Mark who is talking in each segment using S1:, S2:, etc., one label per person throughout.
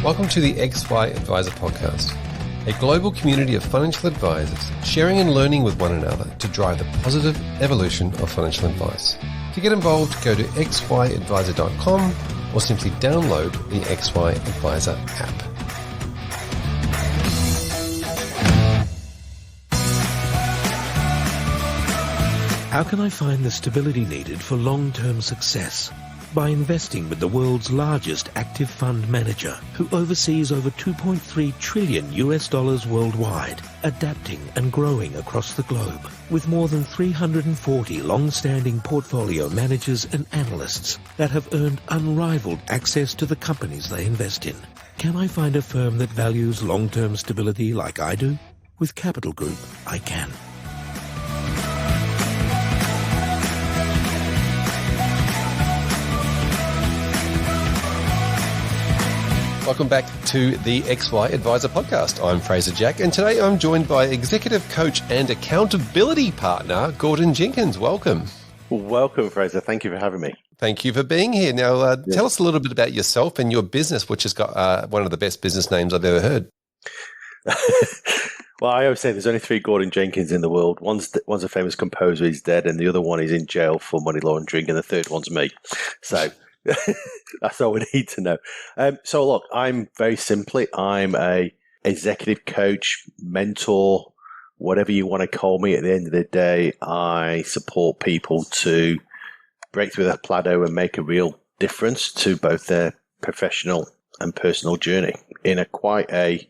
S1: Welcome to the XY Advisor Podcast, a global community of financial advisors sharing and learning with one another to drive the positive evolution of financial advice. To get involved, go to xyadvisor.com or simply download the XY Advisor app.
S2: How can I find the stability needed for long-term success? By investing with the world's largest active fund manager, who oversees over $2.3 trillion worldwide, adapting and growing across the globe, with more than 340 long-standing portfolio managers and analysts that have earned unrivaled access to the companies they invest in. Can I find a firm that values long-term stability like I do? With Capital Group, I can.
S1: Welcome back to the XY Advisor Podcast. I'm Fraser Jack, and today I'm joined by Executive Coach and Accountability Partner, Gordon Jenkins. Welcome.
S3: Welcome, Fraser. Thank you for having me.
S1: Thank you for being here. Now, tell us a little bit about yourself and your business, which has got one of the best business names I've ever heard.
S3: Well, I always say there's only three Gordon Jenkins in the world. One's a famous composer, he's dead, and the other one is in jail for money laundering, and the third one's me. So that's all we need to know. So look, I'm very simply, I'm a executive coach, mentor, whatever you want to call me. At the end of the day, I support people to break through that plateau and make a real difference to both their professional and personal journey in a quite a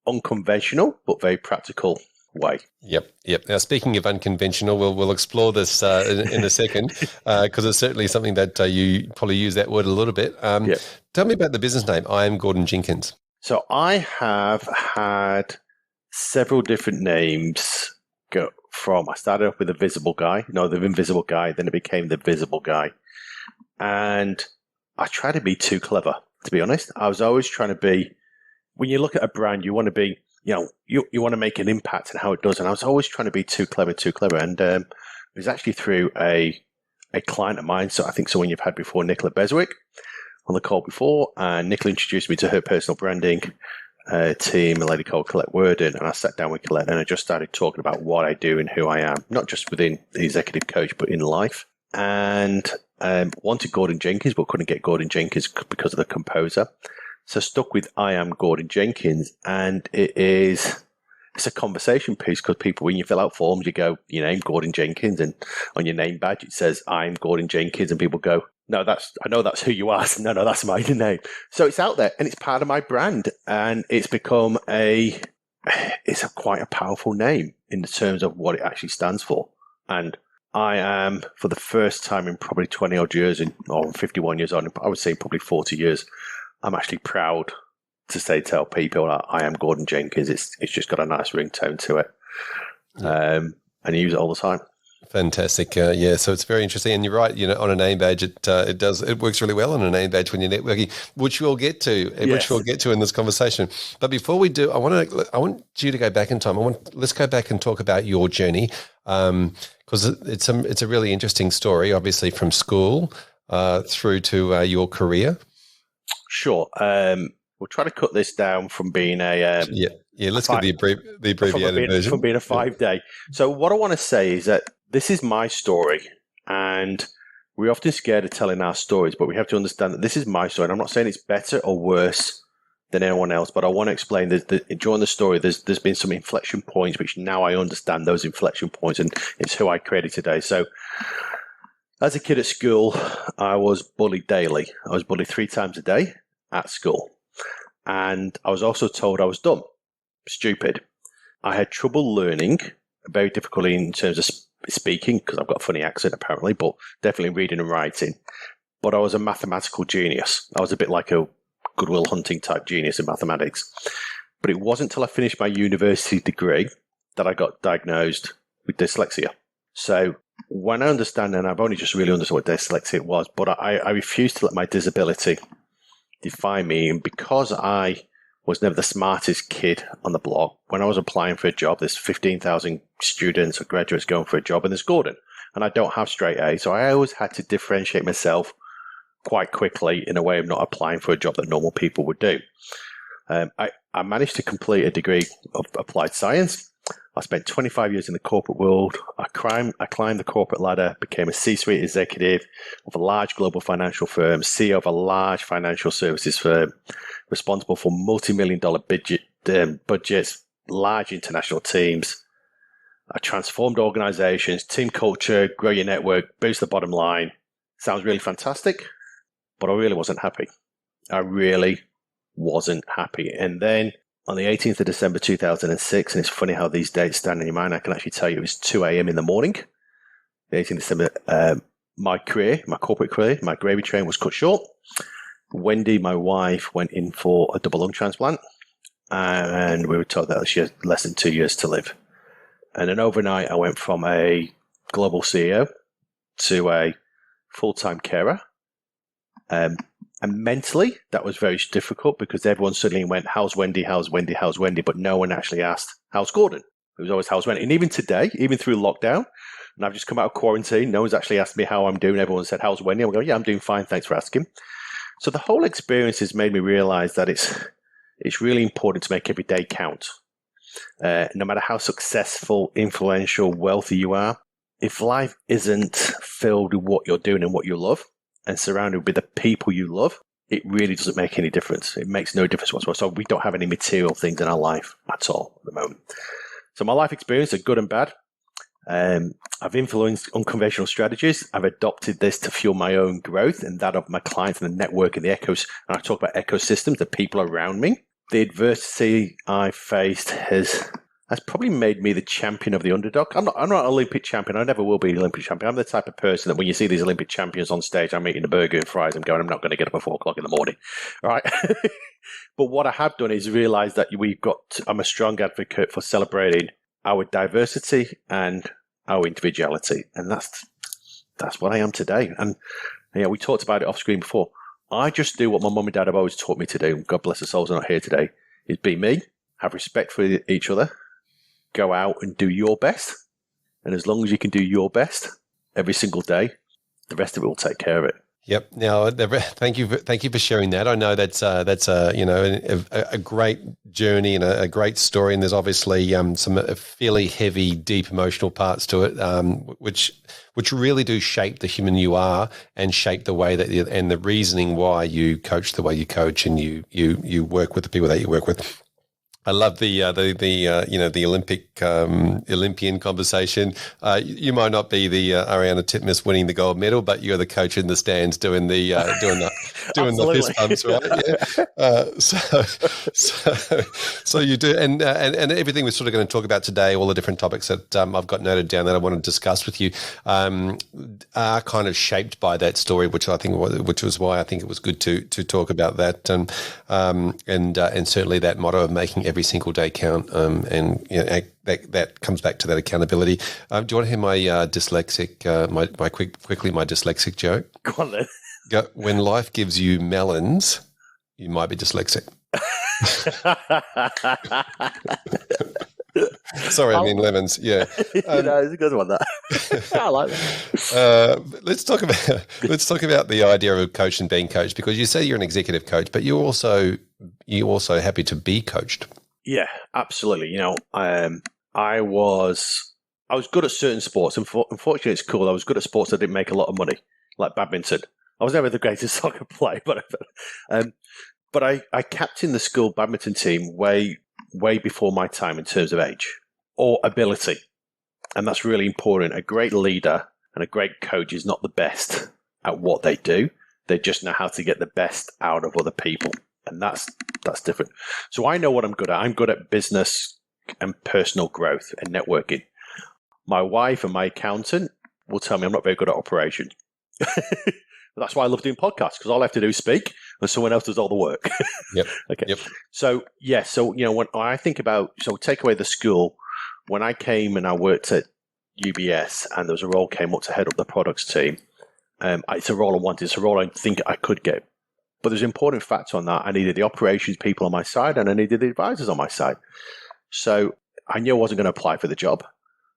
S3: unconventional but very practical way.
S1: Yep. Now, speaking of unconventional, we'll explore this in a second because it's certainly something that you probably use that word a little bit. Tell me about the business name. I am Gordon Jenkins.
S3: So I have had several different names go from. I started off with the Visible Guy, the Invisible Guy, then it became the Visible Guy, and I try to be too clever. To be honest, I was always trying to be. When you look at a brand, you want to be. You want to make an impact in how it does. And I was always trying to be too clever. And it was actually through a client of mine. So I think someone you've had before, Nicola Beswick, on the call before. And Nicola introduced me to her personal branding team, a lady called Colette Worden. And I sat down with Colette and I just started talking about what I do and who I am, not just within the executive coach, but in life. And wanted Gordon Jenkins, but couldn't get Gordon Jenkins because of the composer. So stuck with I am Gordon Jenkins, and it's a conversation piece because people, when you fill out forms, you go, your name Gordon Jenkins, and on your name badge it says I'm Gordon Jenkins, and people go, no, I know that's who you are. No, that's my name. So it's out there, and it's part of my brand, and it's become quite a powerful name in the terms of what it actually stands for. And I am, for the first time in probably 20 odd years, or 51 years on, I would say probably 40 years. I'm actually proud to tell people that I am Gordon Jenkins. It's just got a nice ringtone to it, and I use it all the time.
S1: Fantastic, so it's very interesting. And you're right. On a name badge, it works really well on a name badge when you're networking, which we'll get to, in this conversation. But before we do, I want you to go back in time. Let's go back and talk about your journey, because it's a really interesting story. Obviously, from school through to your career.
S3: Sure. We'll try to cut this down from being
S1: let's get the abbreviated version.
S3: From being a 5-day. So what I want to say is that this is my story, and we're often scared of telling our stories, but we have to understand that this is my story. And I'm not saying it's better or worse than anyone else, but I want to explain that during the story, there's been some inflection points, which now I understand those inflection points, and it's who I created today. So as a kid at school, I was bullied daily. I was bullied 3 times a day at school. And I was also told I was dumb, stupid. I had trouble learning, very difficulty in terms of speaking, because I've got a funny accent apparently, but definitely reading and writing. But I was a mathematical genius. I was a bit like a Good Will Hunting type genius in mathematics. But it wasn't until I finished my university degree that I got diagnosed with dyslexia. So when I understand, and I've only just really understood what dyslexia was, but I refuse to let my disability define me. And because I was never the smartest kid on the block, when I was applying for a job, there's 15,000 students or graduates going for a job, and there's Gordon. And I don't have straight A, so I always had to differentiate myself quite quickly in a way of not applying for a job that normal people would do. I managed to complete a degree of applied science. I spent 25 years in the corporate world. I climbed the corporate ladder, became a C-suite executive of a large global financial firm, CEO of a large financial services firm, responsible for multi-million-dollar budgets, large international teams. I transformed organizations, team culture, grow your network, boost the bottom line. Sounds really fantastic, but I really wasn't happy. I really wasn't happy. And then on the 18th of December 2006, and it's funny how these dates stand in your mind, I can actually tell you it was 2 a.m. in the morning. The 18th of December, my corporate career, my gravy train was cut short. Wendy, my wife, went in for a double lung transplant, and we were told that she had less than 2 years to live. And then overnight, I went from a global CEO to a full-time carer. And mentally, that was very difficult because everyone suddenly went, how's Wendy, how's Wendy, how's Wendy? But no one actually asked, how's Gordon? It was always, how's Wendy? And even today, even through lockdown, and I've just come out of quarantine, no one's actually asked me how I'm doing. Everyone said, how's Wendy? I'm going, yeah, I'm doing fine. Thanks for asking. So the whole experience has made me realize that it's really important to make every day count. No matter how successful, influential, wealthy you are, if life isn't filled with what you're doing and what you love and surrounded with the people you love, it really doesn't make any difference. It makes no difference whatsoever. So we don't have any material things in our life at all at the moment. So my life experience are good and bad. I've influenced unconventional strategies. I've adopted this to fuel my own growth and that of my clients and the network and the and I talk about ecosystems, the people around me. The adversity I faced has probably made me the champion of the underdog. I'm not an Olympic champion. I never will be an Olympic champion. I'm the type of person that when you see these Olympic champions on stage, I'm eating a burger and fries. I'm going, I'm not going to get up at 4 o'clock in the morning. All right. But what I have done is realize that I'm a strong advocate for celebrating our diversity and our individuality. And that's what I am today. And we talked about it off screen before. I just do what my mum and dad have always taught me to do. God bless their souls, they're not here today. Is be me, have respect for each other, go out and do your best. And as long as you can do your best every single day, the rest of it will take care of it.
S1: Yep. Now, thank you for sharing that. I know that's a great journey and a great story, and there's obviously some fairly heavy, deep emotional parts to it, which really do shape the human you are and shape the way that and the reasoning why you coach the way you coach and you work with the people that you work with. I love the Olympian conversation. You might not be the Ariana Titmus winning the gold medal, but you're the coach in the stands doing the fist bumps, right? Yeah. So you do, and everything we're sort of going to talk about today, all the different topics that I've got noted down that I want to discuss with you, are kind of shaped by that story, which was why I think it was good to talk about that, and certainly that motto of making every single day count, and that comes back to that accountability. Do you want to hear my dyslexic joke?
S3: Go on then.
S1: When life gives you melons, you might be dyslexic. Sorry, I mean lemons. Yeah,
S3: it's a good one. That I like that.
S1: Let's talk about the idea of coach and being coached, because you say you're an executive coach, but you're also happy to be coached.
S3: Yeah, absolutely. I was good at certain sports. Unfortunately, it's cool. I was good at sports that didn't make a lot of money, like badminton. I was never the greatest soccer player, but I captained the school badminton team way before my time in terms of age or ability, and that's really important. A great leader and a great coach is not the best at what they do. They just know how to get the best out of other people, and that's different. So I know what I'm good at. I'm good at business and personal growth and networking. My wife and my accountant will tell me I'm not very good at operations. That's why I love doing podcasts, because all I have to do is speak and someone else does all the work.
S1: Yep.
S3: Okay.
S1: Yep.
S3: So when I think about, take away the school, when I came and I worked at UBS and there was a role came up to head up the products team, it's a role I wanted. It's a role I think I could get. But there's an important factor on that. I needed the operations people on my side and I needed the advisors on my side. So I knew I wasn't going to apply for the job.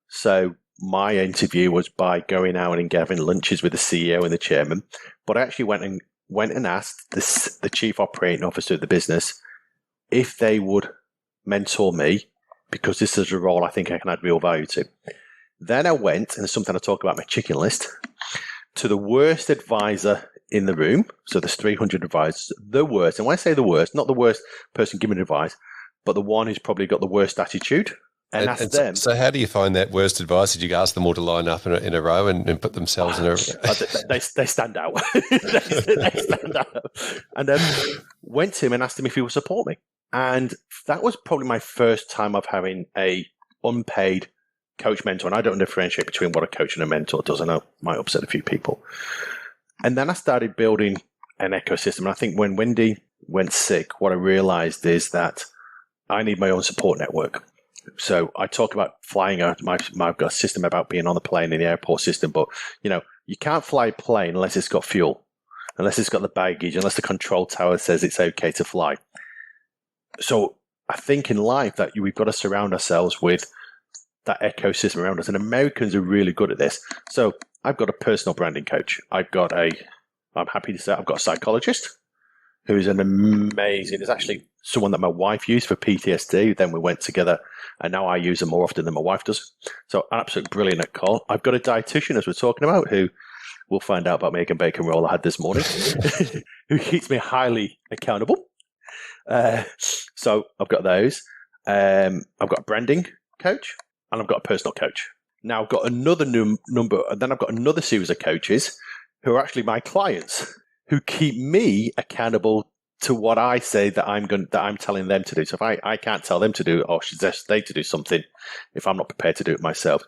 S3: So my interview was by going out and having lunches with the CEO and the chairman. But I actually went and went and asked the chief operating officer of the business if they would mentor me, because this is a role I think I can add real value to. Then I went, and it's something I talk about in my chicken list, to the worst advisor in the room. So there's 300 advisors, the worst. And when I say the worst, not the worst person giving advice, but the one who's probably got the worst attitude. And ask them.
S1: So how do you find that worst advice? Did you ask them all to line up in a row and put themselves in a...
S3: They stand out. they stand out. And then went to him and asked him if he would support me. And that was probably my first time of having a unpaid coach mentor. And I don't differentiate between what a coach and a mentor does. I know it might upset a few people. And then I started building an ecosystem. And I think when Wendy went sick, what I realized is that I need my own support network. So I talk about flying. I've got a system about being on the plane in the airport system, but you can't fly a plane unless it's got fuel, unless it's got the baggage, unless the control tower says it's okay to fly. So I think in life that we've got to surround ourselves with that ecosystem around us, and Americans are really good at this. So I've got a personal branding coach. I'm happy to say I've got a psychologist who's an amazing, there's actually someone that my wife used for PTSD. Then we went together, and now I use them more often than my wife does. So absolutely brilliant at call. I've got a dietitian, as we're talking about, who we'll find out about my egg and bacon roll I had this morning, who keeps me highly accountable. So I've got those. I've got a branding coach, and I've got a personal coach. Now I've got another number, and then I've got another series of coaches who are actually my clients, who keep me accountable to what I say that I'm telling them to do. So if I can't tell them to do, or suggest they to do something, if I'm not prepared to do it myself.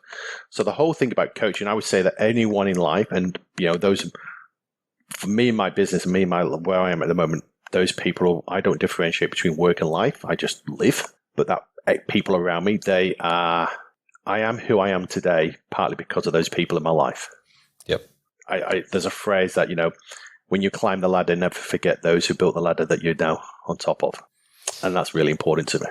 S3: So the whole thing about coaching, I would say that anyone in life, and those, for me in my business, and me in where I am at the moment, those people, I don't differentiate between work and life. I just live. But that people around me, I am who I am today, partly because of those people in my life.
S1: Yep.
S3: There's a phrase that, when you climb the ladder, never forget those who built the ladder that you're now on top of. And that's really important to me.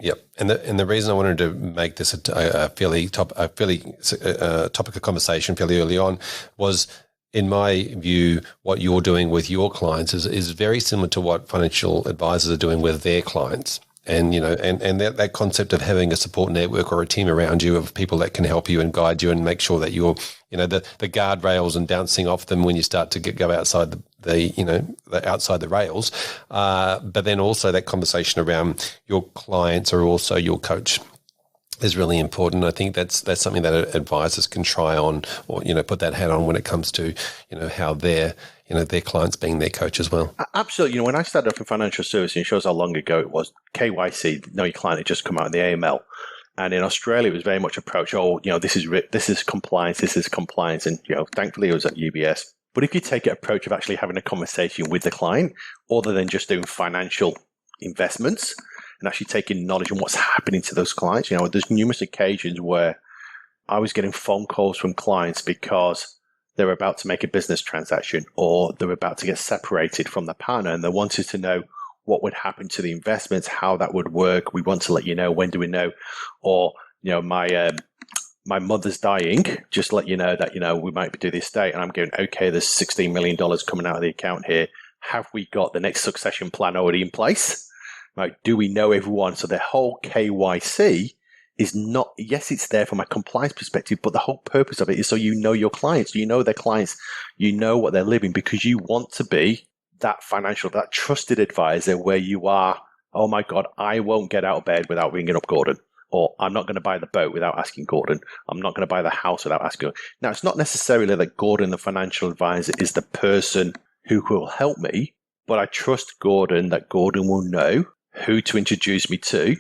S1: Yep. And the reason I wanted to make this a fairly topic of conversation fairly early on was, in my view, what you're doing with your clients is very similar to what financial advisors are doing with their clients. And, and that concept of having a support network or a team around you of people that can help you and guide you and make sure that you're, the guardrails and bouncing off them when you start to go outside outside the rails. But then also that conversation around your clients or also your coach is really important. I think that's something that advisors can try on, or put that hat on when it comes to how their clients being their coach as well.
S3: Absolutely. When I started off in financial services, it shows how long ago it was. KYC, know your client, had just come out in the AML, and in Australia it was very much approached. This is compliance, and thankfully it was at UBS. But if you take an approach of actually having a conversation with the client, other than just doing financial investments, and actually taking knowledge on what's happening to those clients. There's numerous occasions where I was getting phone calls from clients because they were about to make a business transaction, or they were about to get separated from the partner, and they wanted to know what would happen to the investments, how that would work. We want to let you know. When do we know? Or, my mother's dying, just to let you know that, we might do this estate. And I'm going, okay, there's $16 million coming out of the account here. Have we got the next succession plan already in place? Right? Do we know everyone? So the whole KYC is not, yes, it's there from a compliance perspective, but the whole purpose of it is so you know your clients, you know their clients, you know what they're living, because you want to be that trusted advisor where you are, oh my God, I won't get out of bed without ringing up Gordon, or I'm not going to buy the boat without asking Gordon. I'm not going to buy the house without asking Gordon. Now, it's not necessarily that Gordon, the financial advisor, is the person who will help me, but I trust Gordon that Gordon will know who to introduce me to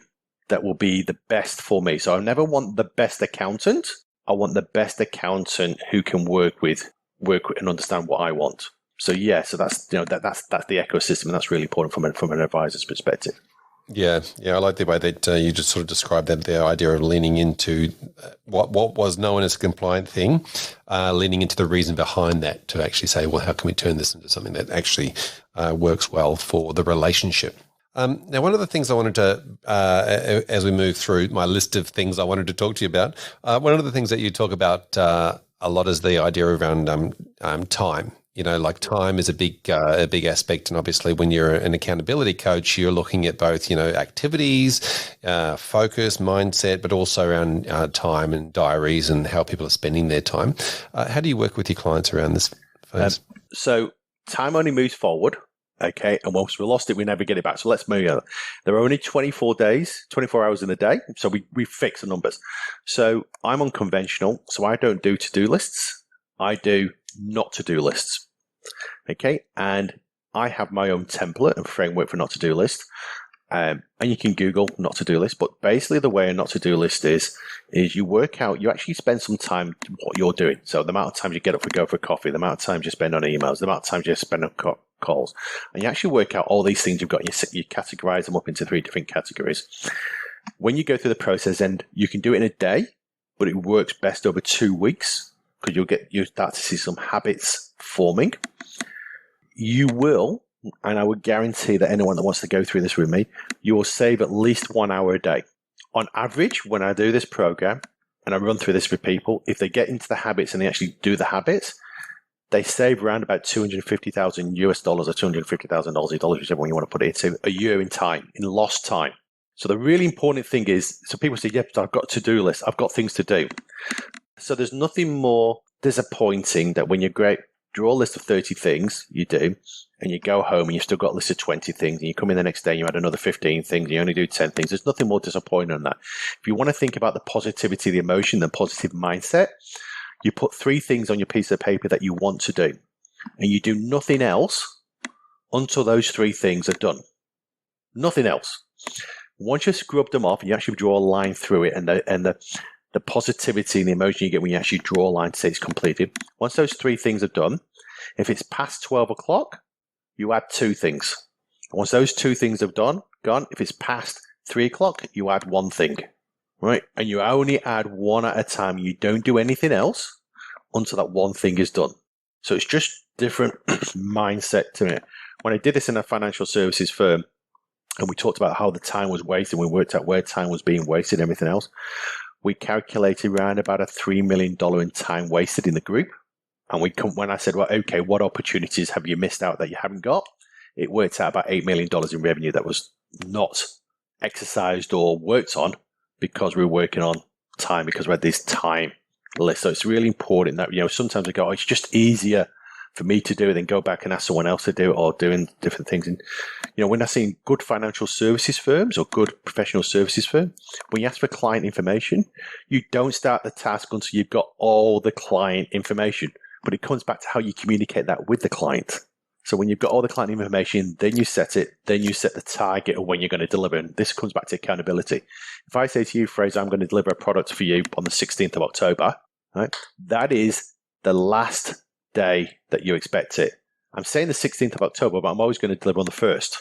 S3: that will be the best for me. So I never want the best accountant. I want the best accountant who can work with and understand what I want. So so that's that's the ecosystem, and that's really important from an advisor's perspective.
S1: Yeah, I like the way that you just sort of described that, the idea of leaning into what was known as a compliant thing, leaning into the reason behind that to actually say, well, how can we turn this into something that actually works well for the relationship? Now, one of the things I wanted to, as we move through my list of things I wanted to talk to you about, one of the things that you talk about a lot is the idea around time. like time is a big aspect. And obviously when you're an accountability coach, you're looking at both, activities, focus, mindset, but also around time and diaries and how people are spending their time. How do you work with your clients around this?
S3: So time only moves forward. Okay. And once we lost it, we never get it back. So let's move on. There are only 24 hours in a day. So we fix the numbers. So I'm unconventional. So I don't do to-do lists. I do not to-do lists. Okay. And I have my own template and framework for not to-do list. And you can Google not to-do list. But basically the way a not to-do list is you work out, you actually spend some time what you're doing. So the amount of times you get up and go for coffee, the amount of time you spend on emails, the amount of time you spend on calls. And you actually work out all these things you've got. You categorize them up into 3 different categories. When you go through the process, and you can do it in a day, but it works best over 2 weeks because you start to see some habits forming. You will, and I would guarantee that anyone that wants to go through this with me, you will save at least 1 hour a day. On average, when I do this program and I run through this with people, if they get into the habits and they actually do the habits, they save around about $250,000 US or $250,000 dollars, whichever one you want to put it into, a year in time, in lost time. So the really important thing is, so people say, yep, I've got a to-do list, I've got things to do. So there's nothing more disappointing that when you draw a list of 30 things you do, and you go home and you've still got a list of 20 things, and you come in the next day and you add another 15 things, and you only do 10 things. There's nothing more disappointing than that. If you want to think about the positivity, the emotion, the positive mindset, you put 3 things on your piece of paper that you want to do, and you do nothing else until those 3 things are done. Nothing else. Once you've scrubbed them off and you actually draw a line through it, and the positivity and the emotion you get when you actually draw a line to say it's completed, once those 3 things are done, if it's past 12 o'clock, you add 2 things. Once those 2 things have gone, if it's past 3 o'clock, you add 1 thing. Right? And you only add 1 at a time. You don't do anything else until that 1 thing is done. So it's just different mindset to it. When I did this in a financial services firm, and we talked about how the time was wasted, we worked out where time was being wasted and everything else, we calculated around about a $3 million in time wasted in the group. And when I said, well, okay, what opportunities have you missed out that you haven't got? It worked out about $8 million in revenue that was not exercised or worked on because we were working on time, because we had this time list. So it's really important that, sometimes we go, oh, it's just easier for me to do it than go back and ask someone else to do it, or doing different things. And, when I see good financial services firms or good professional services firm, when you ask for client information, you don't start the task until you've got all the client information. But it comes back to how you communicate that with the client. So when you've got all the client information, then you set the target of when you're going to deliver. And this comes back to accountability. If I say to you, Fraser, I'm going to deliver a product for you on the 16th of October, right? That is the last day that you expect it. I'm saying the 16th of October, but I'm always going to deliver on the 1st,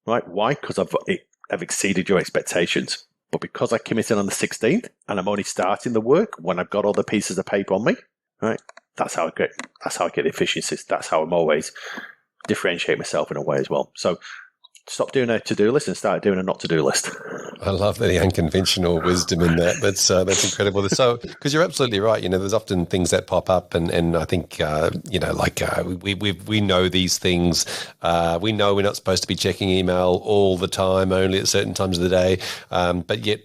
S3: right? Why? Because I've exceeded your expectations. But because I committed on the 16th and I'm only starting the work when I've got all the pieces of paper on me, right? That's how I get efficiencies. That's how I'm always differentiate myself in a way as well. So stop doing a to-do list and start doing a not to-do list.
S1: I love the unconventional wisdom in that. That's incredible. So, because you're absolutely right. There's often things that pop up, and I think we know these things. We know we're not supposed to be checking email all the time, only at certain times of the day. But yet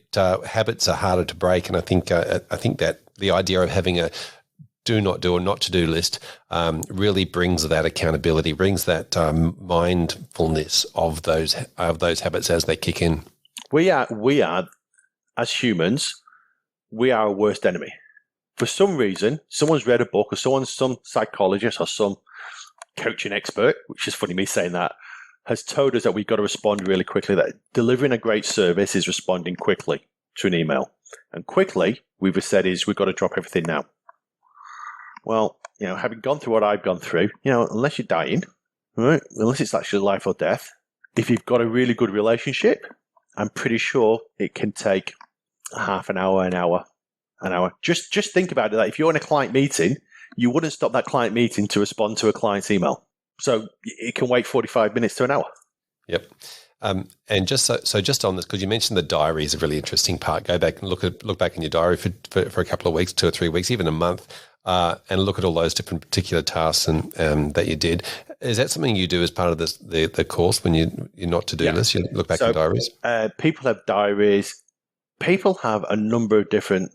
S1: habits are harder to break, and I think that the idea of having a do not do or not to do list really brings that accountability, brings that mindfulness of those habits as they kick in.
S3: We are as humans, we are our worst enemy. For some reason, someone's read a book, or some psychologist or some coaching expert, which is funny me saying that, has told us that we've got to respond really quickly, that delivering a great service is responding quickly to an email. And quickly, we've said, is we've got to drop everything now. Well, having gone through what I've gone through, unless you're dying, right? Unless it's actually life or death, if you've got a really good relationship, I'm pretty sure it can take half an hour, an hour. Just think about it. That if you're in a client meeting, you wouldn't stop that client meeting to respond to a client's email. So it can wait 45 minutes to an hour.
S1: Yep. And just just on this, because you mentioned the diary is a really interesting part. Go back and look back in your diary for a couple of weeks, 2 or 3 weeks, even a month. and look at all those different particular tasks and that you did. Is that something you do as part of the course when you're not to do list? You look back in diaries.
S3: People have diaries. People have a number of different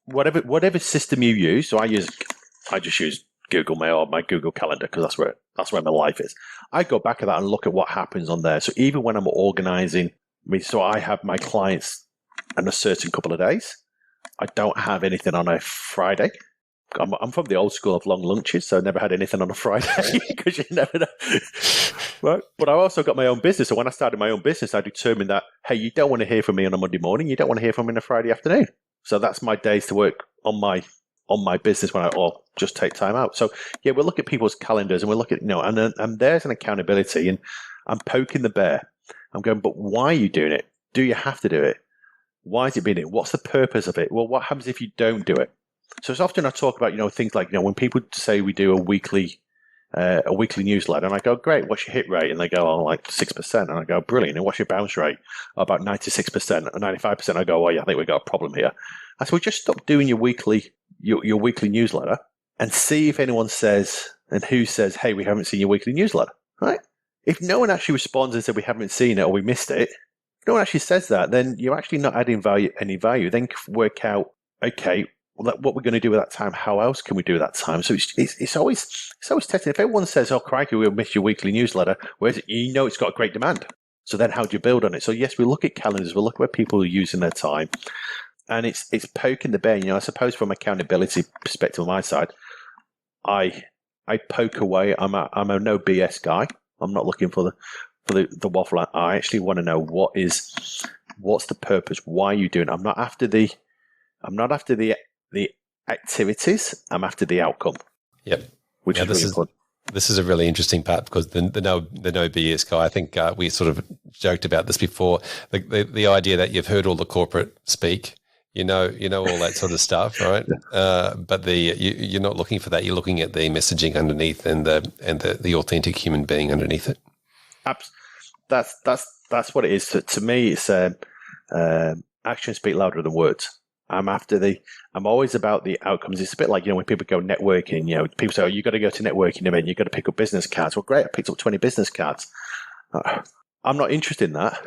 S3: whatever system you use. So I just use Google Mail or my Google Calendar because that's where my life is. I go back at that and look at what happens on there. So even when I'm organizing, so I have my clients on a certain couple of days. I don't have anything on a Friday. I'm from the old school of long lunches, so I never had anything on a Friday because you never know. Right? But I also got my own business. So when I started my own business, I determined that, hey, you don't want to hear from me on a Monday morning. You don't want to hear from me on a Friday afternoon. So that's my days to work on my business when or just take time out. So yeah, we'll look at people's calendars and we'll look at, and there's an accountability, and I'm poking the bear. I'm going, but why are you doing it? Do you have to do it? Why is it being it? What's the purpose of it? Well, what happens if you don't do it? So it's often I talk about, things like, when people say we do a weekly newsletter, and I go, great, what's your hit rate? And they go, oh, like 6%. And I go, brilliant. And what's your bounce rate? Oh, about 96% or 95%. I go, oh, yeah, I think we've got a problem here. I said, well, just stop doing your weekly newsletter and see if anyone says, and who says, hey, we haven't seen your weekly newsletter, right? If no one actually responds and said we haven't seen it or we missed it, if no one actually says that, then you're actually not adding any value. Then work out, okay, well, what we're going to do with that time, how else can we do that time? So it's always testing. If everyone says, oh, crikey, we'll miss your weekly newsletter, whereas it's got great demand. So then how do you build on it? So yes, we look at calendars, we look at where people are using their time. And it's poking the bear. I suppose from accountability perspective on my side, I poke away. I'm a no BS guy. I'm not looking for the waffle. I actually want to know what's the purpose? Why are you doing it? I'm not after the activities. I'm after the outcome.
S1: Yep.
S3: Which is really important.
S1: This is a really interesting part because the no BS guy, I think we sort of joked about this before. The idea that you've heard all the corporate speak, you know all that sort of stuff, right? But you're not looking for that. You're looking at the messaging underneath and the authentic human being underneath it.
S3: That's what it is. To me, it's actions speak louder than words. I'm always about the outcomes. It's a bit like, when people go networking, people say, oh, you got to go to networking event, you got to pick up business cards. Well, great, I picked up 20 business cards. I'm not interested in that.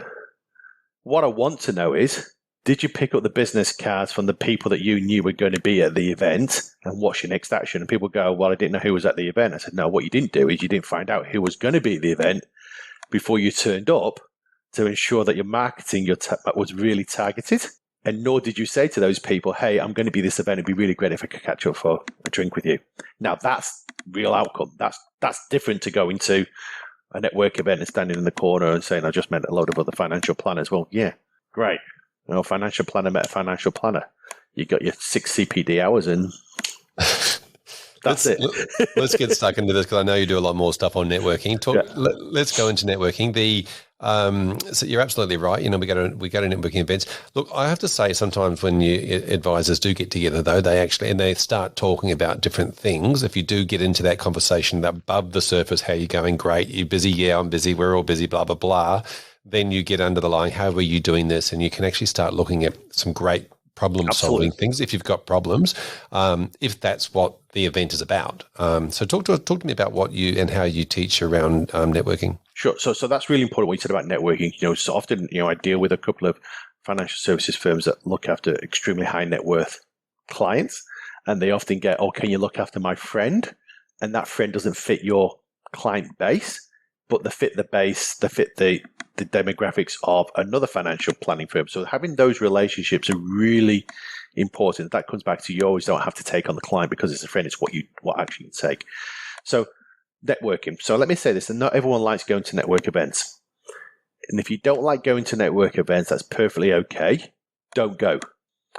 S3: What I want to know is, did you pick up the business cards from the people that you knew were going to be at the event, and what's your next action? And people go, well, I didn't know who was at the event. I said, no, what you didn't do is you didn't find out who was going to be at the event before you turned up to ensure that your marketing was really targeted. And nor did you say to those people, hey, I'm going to be this event. It'd be really great if I could catch up for a drink with you. Now, that's real outcome. That's different to going to a network event and standing in the corner and saying, I just met a load of other financial planners. Well, yeah, great. Financial planner met a financial planner. You got your 6 CPD hours and that's it.
S1: Let's get stuck into this because I know you do a lot more stuff on networking. Let's go into networking. So you're absolutely right. We go to networking events. Look, I have to say, sometimes when advisors do get together, though, they start talking about different things. If you do get into that conversation above the surface, how you going? Great. You're busy? Yeah, I'm busy. We're all busy. Blah blah blah. Then you get under the line. How are you doing this? And you can actually start looking at some great problem-solving things if you've got problems, if that's what the event is about. So talk to me about what you and how you teach around networking.
S3: Sure. So that's really important what you said about networking. So often, I deal with a couple of financial services firms that look after extremely high net worth clients, and they often get, oh, can you look after my friend? And that friend doesn't fit your client base, but they fit the demographics of another financial planning firm. So having those relationships are really important. That comes back to, you always don't have to take on the client because it's a friend. It's what action you take. So networking. So let me say this, and not everyone likes going to network events. And if you don't like going to network events, that's perfectly okay. Don't go,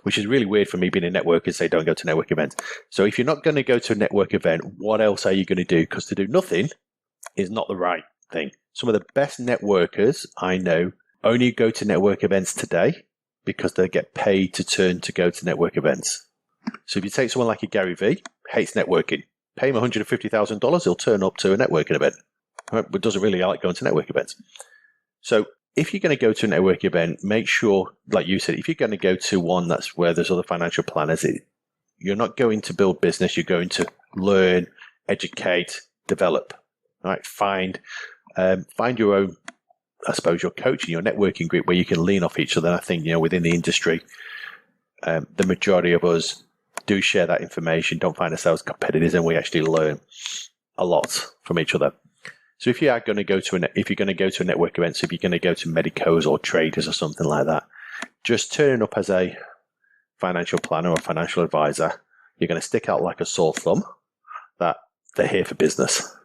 S3: which is really weird for me being a networker, say don't go to network events. So if you're not going to go to a network event, what else are you going to do? Because to do nothing is not the right thing. Some of the best networkers I know only go to network events today because they get paid to go to network events. So if you take someone like a Gary Vee, hates networking, pay him $150,000, he'll turn up to a networking event, but doesn't really like going to network events. So if you're going to go to a network event, make sure, like you said, if you're going to go to one that's where there's other financial planners, You're not going to build business. You're going to learn, educate, develop. All right, find your own, I suppose, your coaching, your networking group where you can lean off each other. And I think, within the industry, the majority of us do share that information, don't find ourselves competitors, and we actually learn a lot from each other. So if you are going to go to a network event, so if you're going to go to medicos or traders or something like that, just turning up as a financial planner or financial advisor, you're going to stick out like a sore thumb that they're here for business.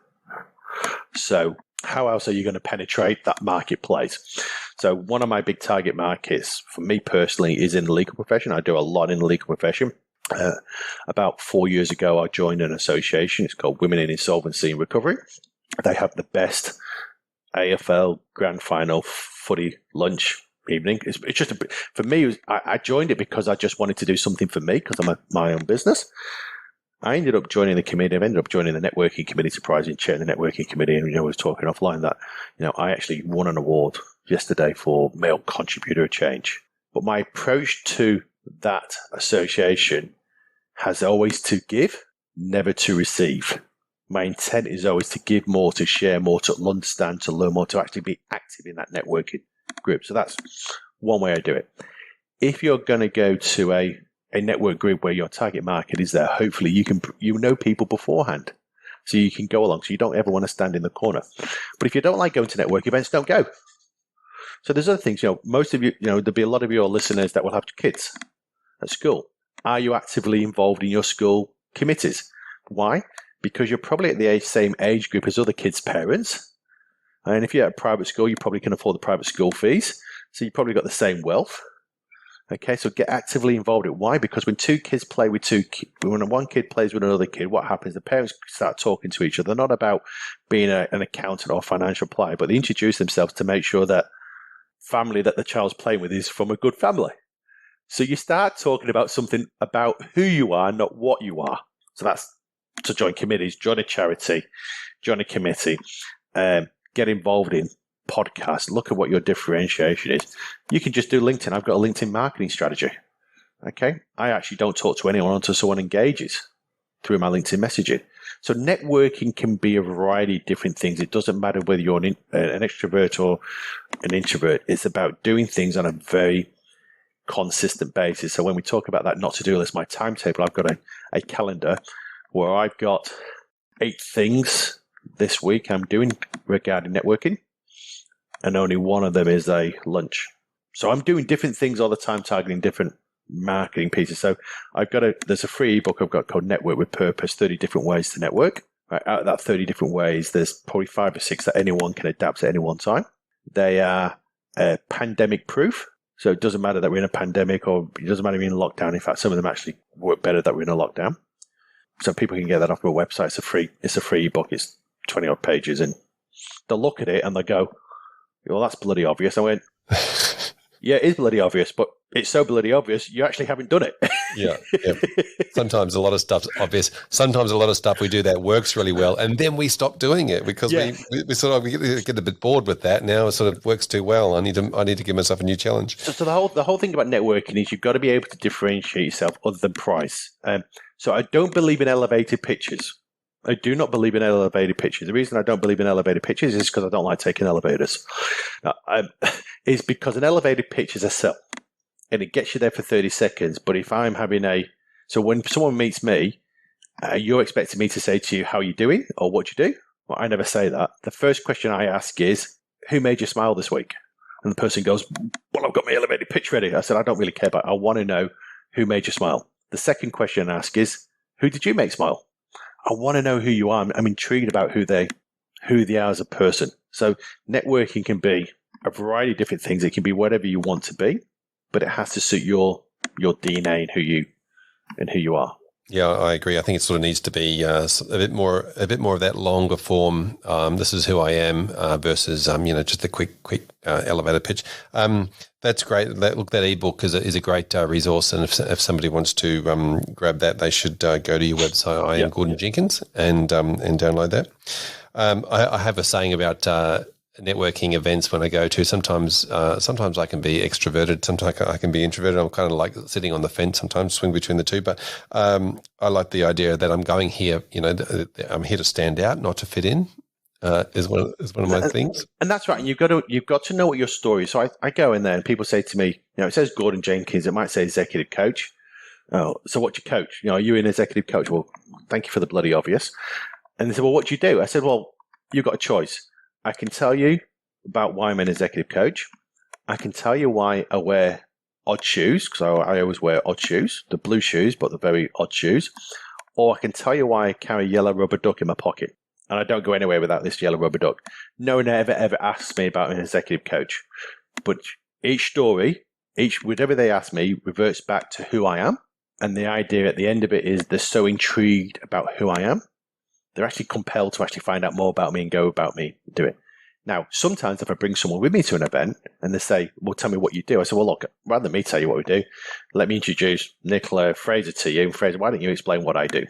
S3: So how else are you going to penetrate that marketplace? So one of my big target markets for me personally is in the legal profession. I do a lot in the legal profession. About 4 years ago, I joined an association. It's called Women in Insolvency and Recovery. They have the best AFL grand final footy lunch evening. It's just for me. I joined it because I just wanted to do something for me because I'm my own business. I ended up joining the committee. I ended up joining the networking committee, surprisingly chairing the networking committee. And I was talking offline that I actually won an award yesterday for male contributor of change. But my approach to that association has always to give, never to receive. My intent is always to give more, to share more, to understand, to learn more, to actually be active in that networking group. So that's one way I do it. If you're going to go to a network group where your target market is there, hopefully you know people beforehand, so you can go along. So you don't ever want to stand in the corner. But if you don't like going to network events, don't go. So there's other things. Most of you, there'll be a lot of your listeners that will have kids at school. Are you actively involved in your school committees? Why? Because you're probably at the same age group as other kids' parents. And if you're at a private school, you probably can afford the private school fees. So you've probably got the same wealth. Okay, so get actively involved in it. Why? Because when when one kid plays with another kid, what happens? The parents start talking to each other. They're not about being an accountant or financial planner, but they introduce themselves to make sure that family that the child's playing with is from a good family. So you start talking about something about who you are, not what you are. So that's to join committees, join a charity, join a committee, get involved in podcasts, look at what your differentiation is. You can just do LinkedIn. I've got a LinkedIn marketing strategy. Okay. I actually don't talk to anyone until someone engages through my LinkedIn messaging. So networking can be a variety of different things. It doesn't matter whether you're an extrovert or an introvert. It's about doing things on a very consistent basis. So when we talk about that not to do list, my timetable, I've got a calendar where I've got 8 things this week I'm doing regarding networking, and only one of them is a lunch. So I'm doing different things all the time, targeting different marketing pieces. So there's a free ebook I've got called Network with Purpose, 30 different ways to network. Right, out of that 30 different ways, there's probably 5 or 6 that anyone can adapt at any one time. They are pandemic proof. So it doesn't matter that we're in a pandemic, or it doesn't matter we're in a lockdown. In fact, some of them actually work better that we're in a lockdown. So people can get that off my website. It's a free ebook. It's 20 odd pages, and they'll look at it and they'll go, well, that's bloody obvious. I went, yeah, it is bloody obvious, but it's so bloody obvious, you actually haven't done it.
S1: Yeah. Sometimes a lot of stuff's obvious. Sometimes a lot of stuff we do that works really well, and then we stop doing it because we get a bit bored with that. Now it sort of works too well. I need to give myself a new challenge.
S3: So the whole thing about networking is you've got to be able to differentiate yourself other than price. So I don't believe in elevated pitches. I do not believe in elevated pitches. The reason I don't believe in elevated pitches is because I don't like taking elevators. Is because an elevated pitch is a sell, and it gets you there for 30 seconds. But if I'm having so when someone meets me, you're expecting me to say to you, how are you doing? Or what you do? Well, I never say that. The first question I ask is, who made you smile this week? And the person goes, well, I've got my elevated pitch ready. I said, I don't really care about it. I want to know who made you smile. The second question I ask is, who did you make smile? I want to know who you are. I'm intrigued about who they are as a person. So networking can be a variety of different things. It can be whatever you want to be, but it has to suit your DNA and who you are.
S1: Yeah, I agree. I think it sort of needs to be a bit more of that longer form. This is who I am versus just a quick elevator pitch. That's great. That ebook is a great resource, and if somebody wants to grab that, they should go to your website. I am Gordon Jenkins and download that. I have a saying about networking events when I go to. Sometimes I can be extroverted. Sometimes I can be introverted. I'm kind of like sitting on the fence. Sometimes swing between the two. But I like the idea that I'm going here. I'm here to stand out, not to fit in. Is one of my things.
S3: And that's right. And you've got to know what your story is. So I go in there and people say to me, it says Gordon Jenkins. It might say executive coach. Oh, so what's your coach? Are you an executive coach? Well, thank you for the bloody obvious. And they said, well, what do you do? I said, well, you've got a choice. I can tell you about why I'm an executive coach. I can tell you why I wear odd shoes, because I always wear odd shoes, the blue shoes, but the very odd shoes. Or I can tell you why I carry a yellow rubber duck in my pocket. And I don't go anywhere without this yellow rubber duck. No one ever asks me about an executive coach. But each story, whatever they ask me, reverts back to who I am. And the idea at the end of it is they're so intrigued about who I am. They're actually compelled to actually find out more about me and go about me, do it. Now, sometimes if I bring someone with me to an event and they say, well, tell me what you do. I say, well, look, rather than me tell you what we do, let me introduce Nicola Fraser to you. And Fraser, why don't you explain what I do?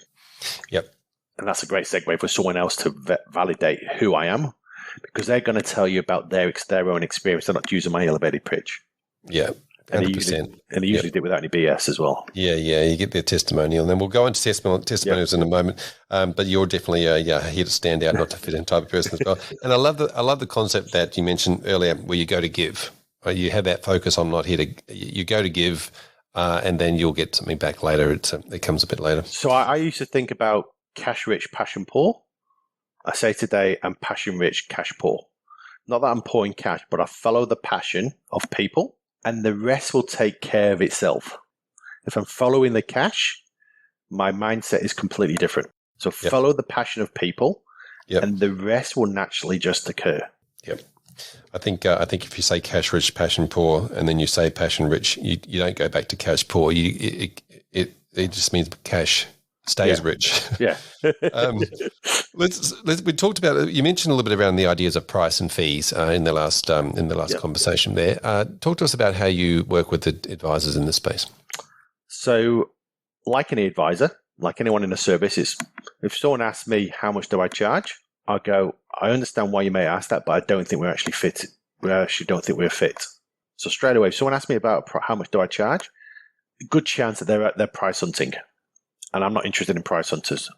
S1: Yep.
S3: And that's a great segue for someone else to validate who I am, because they're going to tell you about their own experience. They're not using my elevated pitch.
S1: Yeah. 100%.
S3: And they usually do it without any BS as well.
S1: Yeah, you get their testimonial. And then we'll go into testimonials in a moment. But you're definitely here to stand out, not to fit in type of person as well. And I love the concept that you mentioned earlier where you go to give. You have that focus on not here to – you go to give and then you'll get something back later. It comes a bit later.
S3: So I used to think about cash rich, passion poor. I say today I'm passion rich, cash poor. Not that I'm pouring cash, but I follow the passion of people. And the rest will take care of itself. If I'm following the cash, my mindset is completely different. So follow the passion of people, and the rest will naturally just occur.
S1: Yep. I think if you say cash rich, passion poor, and then you say passion rich, you don't go back to cash poor. It just means cash stays rich.
S3: Yeah.
S1: We talked about. You mentioned a little bit around the ideas of price and fees in the last conversation there. Talk to us about how you work with the advisors in this space.
S3: So, like any advisor, like anyone in a service, if someone asks me how much do I charge, I go, I understand why you may ask that, but I don't think we're actually fit. We actually don't think we're fit. So straight away, if someone asks me about how much do I charge, good chance that they're price hunting. And I'm not interested in price hunters.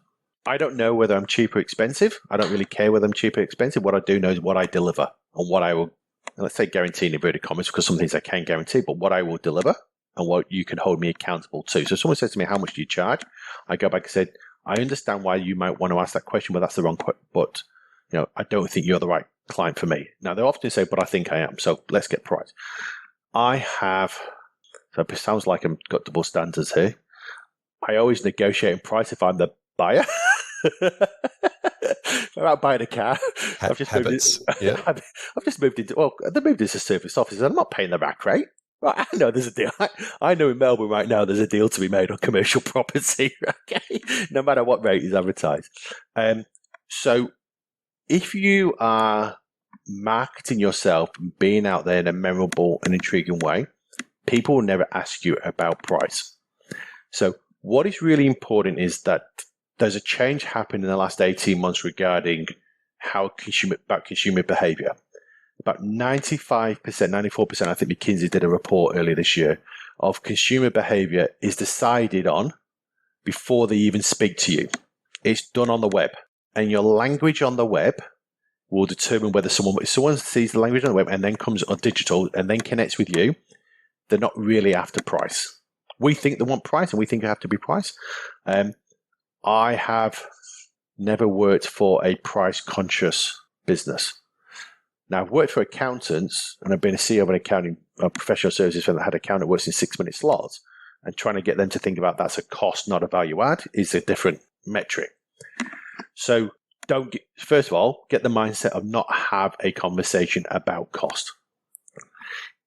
S3: I don't know whether I'm cheap or expensive. I don't really care whether I'm cheap or expensive. What I do know is what I deliver and what I will, let's say guarantee in inverted commas, because some things I can guarantee, but what I will deliver and what you can hold me accountable to. So if someone says to me, how much do you charge? I go back and say, I understand why you might want to ask that question, but that's the wrong question. But I don't think you're the right client for me. Now, they often say, but I think I am. So let's get price. So it sounds like I've got double standards here. I always negotiate in price if I'm the buyer. If I'm out buying a car. I've just moved into service offices. I'm not paying the rack rate. Right, I know there's a deal. I know in Melbourne right now there's a deal to be made on commercial property. Okay, no matter what rate is advertised. So if you are marketing yourself and being out there in a memorable and intriguing way, people will never ask you about price. So what is really important is that there's a change happened in the last 18 months regarding consumer behavior. About 95%, 94%, I think McKinsey did a report earlier this year, of consumer behavior is decided on before they even speak to you. It's done on the web. And your language on the web will determine whether if someone sees the language on the web and then comes on digital and then connects with you, they're not really after price. We think they want price and we think it have to be price. I have never worked for a price-conscious business. Now, I've worked for accountants, and I've been a CEO of a professional services firm that had an accountant works in 6-minute slots, and trying to get them to think about that's a cost, not a value add, is a different metric. So first of all, get the mindset of not have a conversation about cost.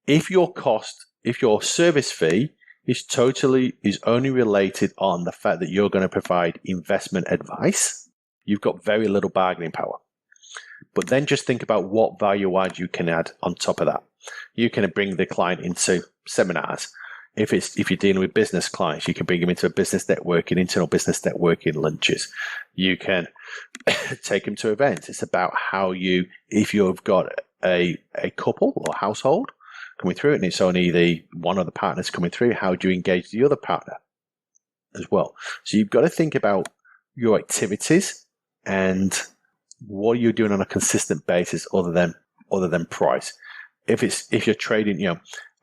S3: If your service fee is only related on the fact that you're going to provide investment advice, you've got very little bargaining power. But then just think about what value add you can add on top of that. You can bring the client into seminars. If you're dealing with business clients, you can bring them into a business networking, internal business networking lunches. You can take them to events. It's about if you've got a couple or household coming through, and it's only the one of the partners coming through, how do you engage the other partner as well? So you've got to think about your activities and what you're doing on a consistent basis other than price. If you're trading,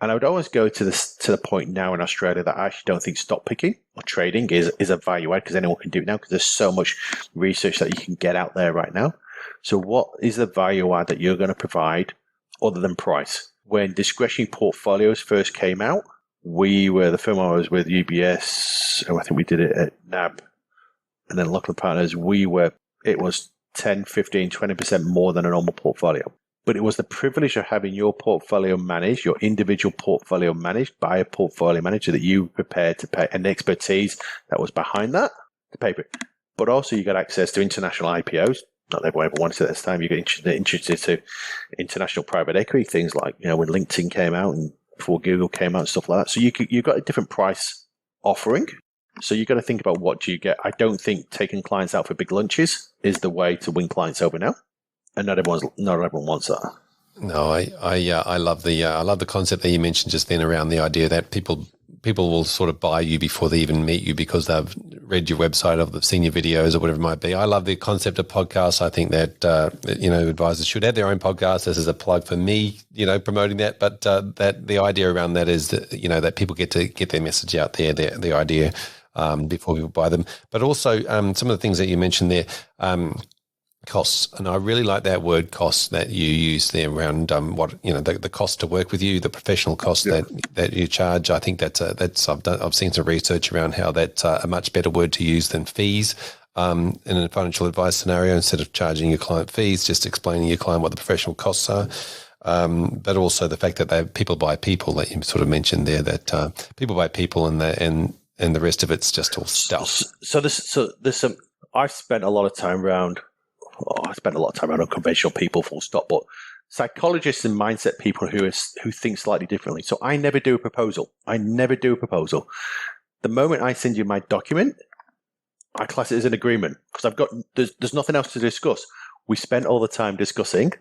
S3: and I would always go to the point now in Australia that I actually don't think stock picking or trading is a value add, because anyone can do it now, because there's so much research that you can get out there right now. So what is the value add that you're going to provide other than price? When discretionary portfolios first came out, we were the firm I was with, UBS, and I think we did it at NAB, and then Lockland Partners, it was 10, 15, 20% more than a normal portfolio. But it was the privilege of having your portfolio managed, your individual portfolio managed by a portfolio manager that you prepared to pay, and the expertise that was behind that to pay for it. But also you got access to international IPOs. Not everyone ever wanted it at this time. You get interested to international private equity, things like, when LinkedIn came out and before Google came out and stuff like that. So you've got a different price offering. So you've got to think about what do you get. I don't think taking clients out for big lunches is the way to win clients over now. And not everyone wants that.
S1: No, I love the concept that you mentioned just then around the idea that people will sort of buy you before they even meet you because they've read your website or they've seen your videos or whatever it might be. I love the concept of podcasts. I think that advisors should have their own podcast. This is a plug for me, promoting that. But that the idea around that is that that people get to get their message out there, the idea before people buy them. But also some of the things that you mentioned there. Costs, and I really like that word costs that you use there around the cost to work with you, the professional cost that you charge. I think I've seen some research around how that's a much better word to use than fees in a financial advice scenario. Instead of charging your client fees, just explaining your client what the professional costs are. But also the fact that people buy people that you sort of mentioned there, that people buy people and the rest of it's just all stuff.
S3: So there's some. I've spent a lot of time around. I spend a lot of time around unconventional people, full stop, but psychologists and mindset people who think slightly differently. So I never do a proposal. The moment I send you my document, I class it as an agreement, because there's nothing else to discuss. We spent all the time discussing,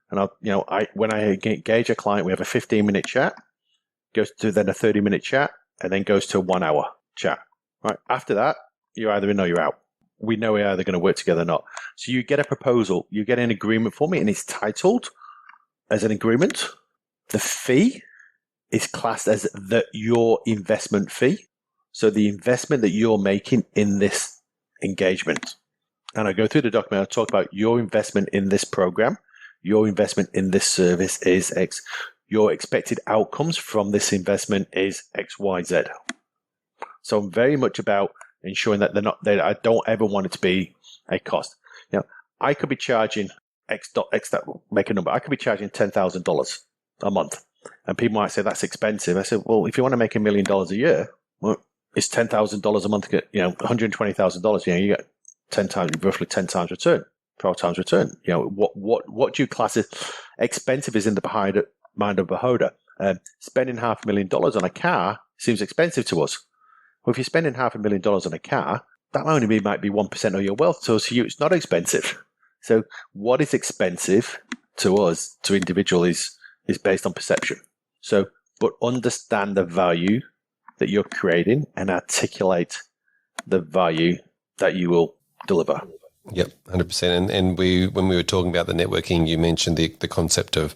S3: and when I engage a client, we have a 15-minute chat, goes to then a 30-minute chat, and then goes to a 1 hour chat. Right after that, you're either in or you're out. We know we're either going to work together or not. So you get a proposal, you get an agreement for me, and it's titled as an agreement. The fee is classed as your investment fee. So the investment that you're making in this engagement. And I go through the document, I talk about your investment in this program, your investment in this service is X. Your expected outcomes from this investment is X, Y, Z. So I'm very much about ensuring that I don't ever want it to be a cost. I could be charging X that will make a number. I could be charging $10,000 a month, and people might say that's expensive. I said, well, if you want to make $1 million a year, well, it's $10,000 a month. $120,000. You get 10 times, roughly 10 times return, 12 times return. What do you class as expensive? Is in the mind of a beholder. Spending $500,000 on a car seems expensive to us. Well, if you're spending $500,000 on a car, that might be 1% of your wealth. So to you, it's not expensive. So what is expensive to us, to individual, is based on perception. So, but understand the value that you're creating and articulate the value that you will deliver.
S1: Yep, 100%. And when we were talking about the networking, you mentioned the concept of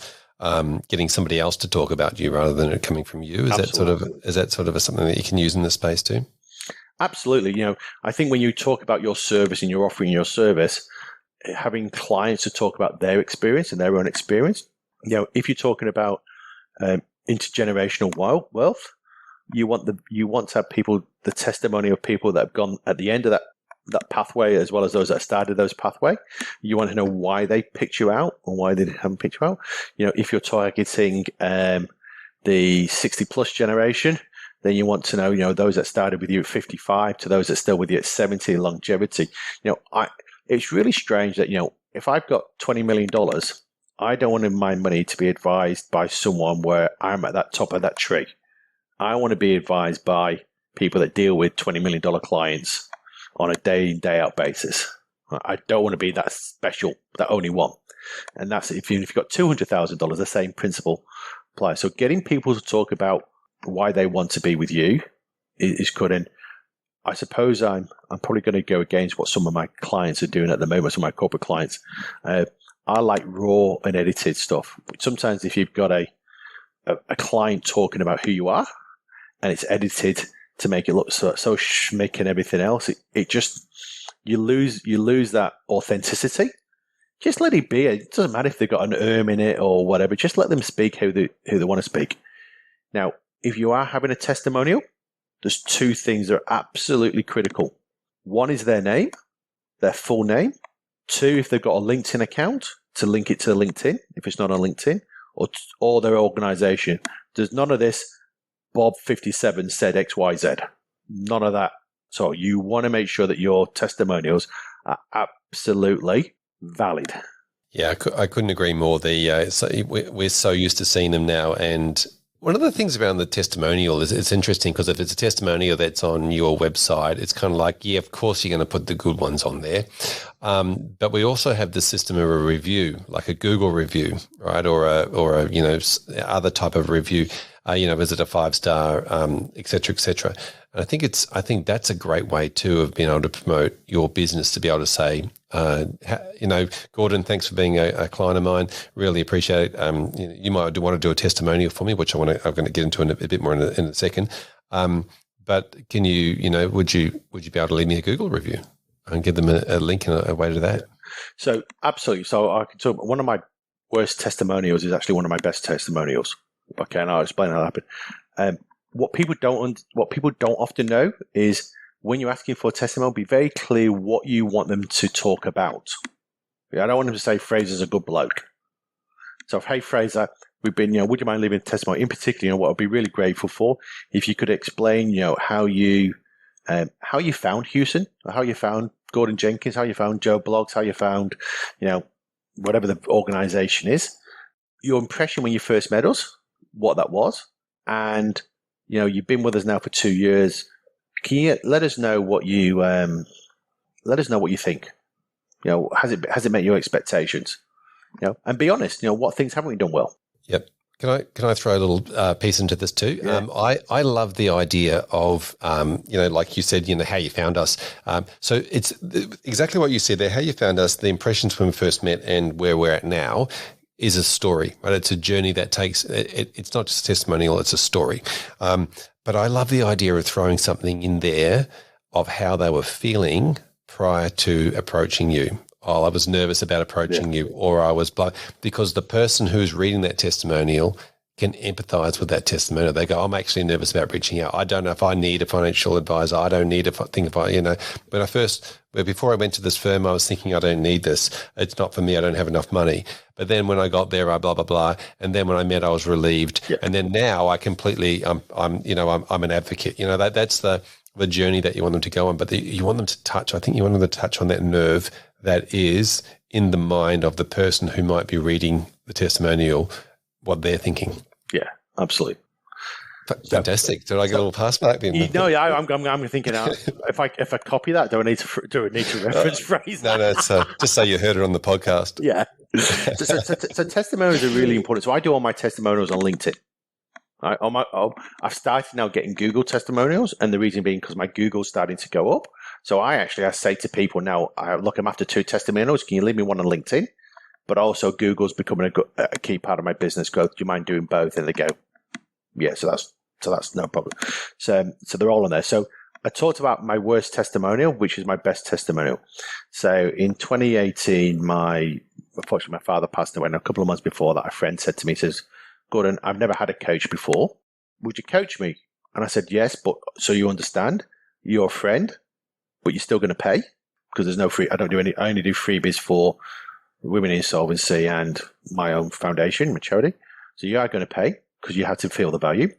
S1: getting somebody else to talk about you rather than it coming from you. Is that sort of something that you can use in this space too?
S3: Absolutely. I think when you talk about your service and you're offering your service, having clients to talk about their experience and their own experience. If you're talking about intergenerational wealth, you want to have people, the testimony of people that have gone at the end of that pathway, as well as those that started those pathway. You want to know why they picked you out or why they haven't picked you out. If you're targeting the 60 plus generation, then you want to know, those that started with you at 55 to those that are still with you at 70, longevity. It's really strange that, if I've got $20 million, I don't want my money to be advised by someone where I'm at that top of that tree. I want to be advised by people that deal with $20 million clients on a day in, day out basis. I don't want to be that special, that only one. And that's if you've got $200,000, the same principle applies. So getting people to talk about why they want to be with you is good. And I suppose I'm probably going to go against what some of my clients are doing at the moment, some of my corporate clients. I like raw and edited stuff. But sometimes if you've got a client talking about who you are and it's edited to make it look so schmick and everything else, it just you lose that authenticity. Just let it be. It doesn't matter if they've got an in it or whatever. Just let them speak who they want to speak. Now, if you are having a testimonial, there's two things that are absolutely critical. One is their name, their full name. Two, if they've got a LinkedIn account, to link it to LinkedIn, if it's not on LinkedIn, or their organization. There's none of this, Bob 57 said XYZ. None of that. So you want to make sure that your testimonials are absolutely valid.
S1: Yeah, I couldn't agree more. We're so used to seeing them now, and one of the things around the testimonial is it's interesting because if it's a testimonial that's on your website, it's kind of like, yeah, of course you're going to put the good ones on there, but we also have the system of a review, like a Google review, right, or a other type of review. Is it a 5-star, et cetera, et cetera. And I think that's a great way too of being able to promote your business, to be able to say, Gordon, thanks for being a client of mine. Really appreciate it. You might want to do a testimonial for me, which I'm going to get into a bit more in a second. But can you, would you be able to leave me a Google review and give them a link and a way to that?
S2: So absolutely. So I can talk. One of my worst testimonials is actually one of my best testimonials. Okay, and I'll explain how that happened. What people don't often know is when you're asking for a testimonial, be very clear what you want them to talk about. I don't want them to say Fraser's a good bloke. So, hey Fraser, we've been, would you mind leaving a testimony? In particular, what I'd be really grateful for if you could explain, how you found Houston, or how you found Gordon Jenkins, how you found Joe Blogs, how you found, whatever the organization is, your impression when you first met us, what that was, and you've been with us now for 2 years. Can you let us know what you think? Has it met your expectations? And be honest. What things haven't we done well?
S1: Yep. Can I throw a little piece into this too? Yeah. I love the idea of like you said, how you found us. So it's exactly what you said there. How you found us, the impressions when we first met, and where we're at now is a story, right? It's a journey that takes, it's not just a testimonial, it's a story. But I love the idea of throwing something in there of how they were feeling prior to approaching you. Oh, I was nervous about approaching you, or I was because the person who's reading that testimonial can empathize with that testimonial. They go, I'm actually nervous about reaching out. I don't know if I need a financial advisor. I don't need before I went to this firm, I was thinking, I don't need this. It's not for me. I don't have enough money. But then when I got there, I blah, blah, blah. And then when I met, I was relieved. Yeah. And then now I completely, I'm an advocate. That's the journey that you want them to go on, but you want them to touch. I think you want them to touch on that nerve that is in the mind of the person who might be reading the testimonial, what they're thinking.
S2: Yeah, absolutely.
S1: Fantastic. Did I get a little pass back then?
S2: I'm thinking, if I copy that, do I need to reference Fraser?
S1: No, just say you heard it on the podcast.
S2: Yeah. So testimonials are really important. So I do all my testimonials on LinkedIn. Right? I've started now getting Google testimonials, and the reason being because my Google's starting to go up. So I say to people now, I'm after 2 testimonials. Can you leave me one on LinkedIn? But also Google's becoming a key part of my business growth. Do you mind doing both? And they go, yeah. So that's no problem. So they're all on there. So I talked about my worst testimonial, which is my best testimonial. So in 2018, unfortunately, my father passed away, and a couple of months before that, a friend said to me, says, Gordon, I've never had a coach before. Would you coach me? And I said, yes, but so you understand, you're a friend, but you're still going to pay because there's no free. I only do freebies for Women in Insolvency and my own foundation, my charity. So you are going to pay because you have to feel the value.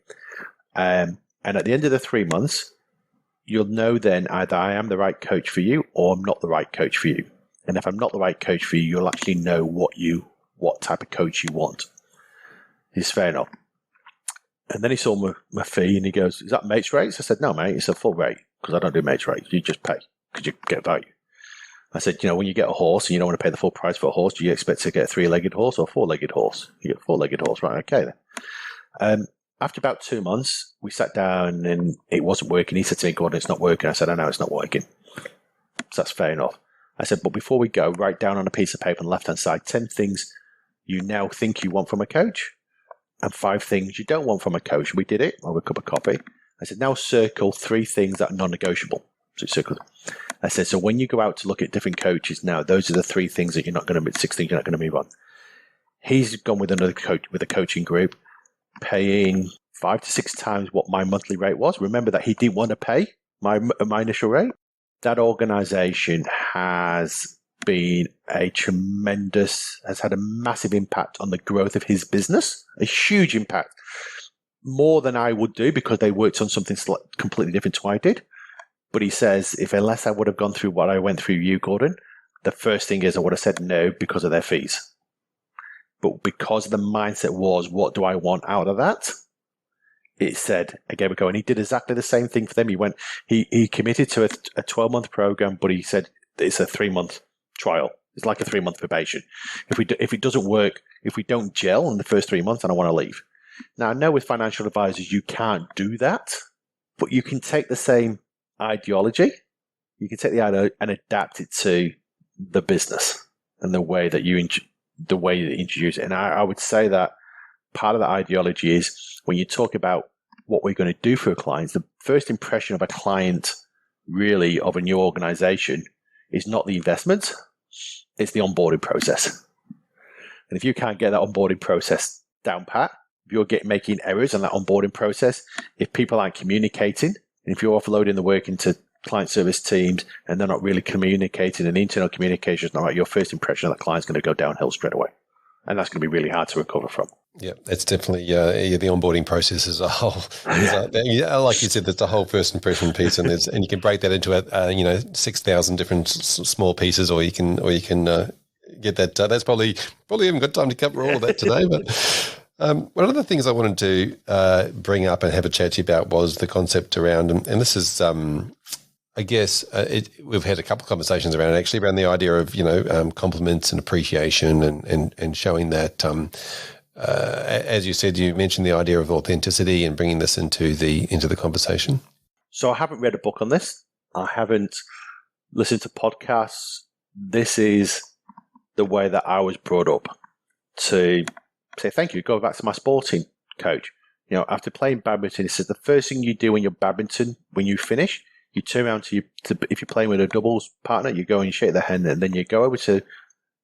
S2: And at the end of the 3 months, you'll know then either I am the right coach for you or I'm not the right coach for you. And if I'm not the right coach for you, you'll actually know what type of coach you want. It's fair enough. And then he saw my fee and he goes, is that mates rates? I said, no, mate, it's a full rate because I don't do mates rates. You just pay because you get value.
S3: I said, when you get a horse and you don't want to pay the full price for a horse, do you expect to get a 3-legged horse or a 4-legged horse? You get a 4-legged horse, right? Okay then. After about 2 months, we sat down and it wasn't working. He said to me, Gordon, it's not working. I said, I know it's not working. So that's fair enough. I said, but before we go, write down on a piece of paper on the left-hand side 10 things you now think you want from a coach and 5 things you don't want from a coach. We did it over a cup of coffee. I said, now circle 3 things that are non-negotiable. So circle. I said, so when you go out to look at different coaches now, those are the 3 things that you're not going to, 6 things you're not going to move on. He's gone with another coach, with a coaching group, paying 5 to 6 times what my monthly rate was. Remember that he didn't want to pay my initial rate. That organization has been has had a massive impact on the growth of his business, a huge impact, more than I would do because they worked on something completely different to what I did. But he says, unless I would have gone through what I went through you, Gordon, the first thing is I would have said no because of their fees. But because the mindset was, what do I want out of that? It said, again, we go. And he did exactly the same thing for them. He committed to a 12-month program, but he said it's a 3-month trial. It's like a 3-month probation. If it doesn't work, if we don't gel in the first 3 months, then I want to leave. Now, I know with financial advisors, you can't do that, but you can take the same ideology. You can take the idea and adapt it to the business and the way that you introduce it. And I would say that part of the ideology is when you talk about what we're going to do for a client, the first impression of a client, really, of a new organization is not the investment, it's the onboarding process. And if you can't get that onboarding process down pat, if you're making errors on that onboarding process, if people aren't communicating, and if you're offloading the work into client service teams and they're not really communicating and the internal communication is not right, your first impression of that client is going to go downhill straight away. And that's going to be really hard to recover from.
S1: Yeah, it's definitely the onboarding process as a whole. Like you said, there's the whole first impression piece, and you can break that into 6,000 different small pieces, or you can get that. That's probably haven't got time to cover all of that today. But one of the things I wanted to bring up and have a chat to you about was the concept around, and this is. I guess we've had a couple of conversations around the idea of compliments and appreciation and showing that. As you said, you mentioned the idea of authenticity and bringing this into the conversation.
S3: So I haven't read a book on this. I haven't listened to podcasts. This is the way that I was brought up to say thank you. Go back to my sporting coach. After playing badminton, he says the first thing you do when you're badminton, when you finish, you turn around to if you're playing with a doubles partner, you go and you shake their hand, and then you go over to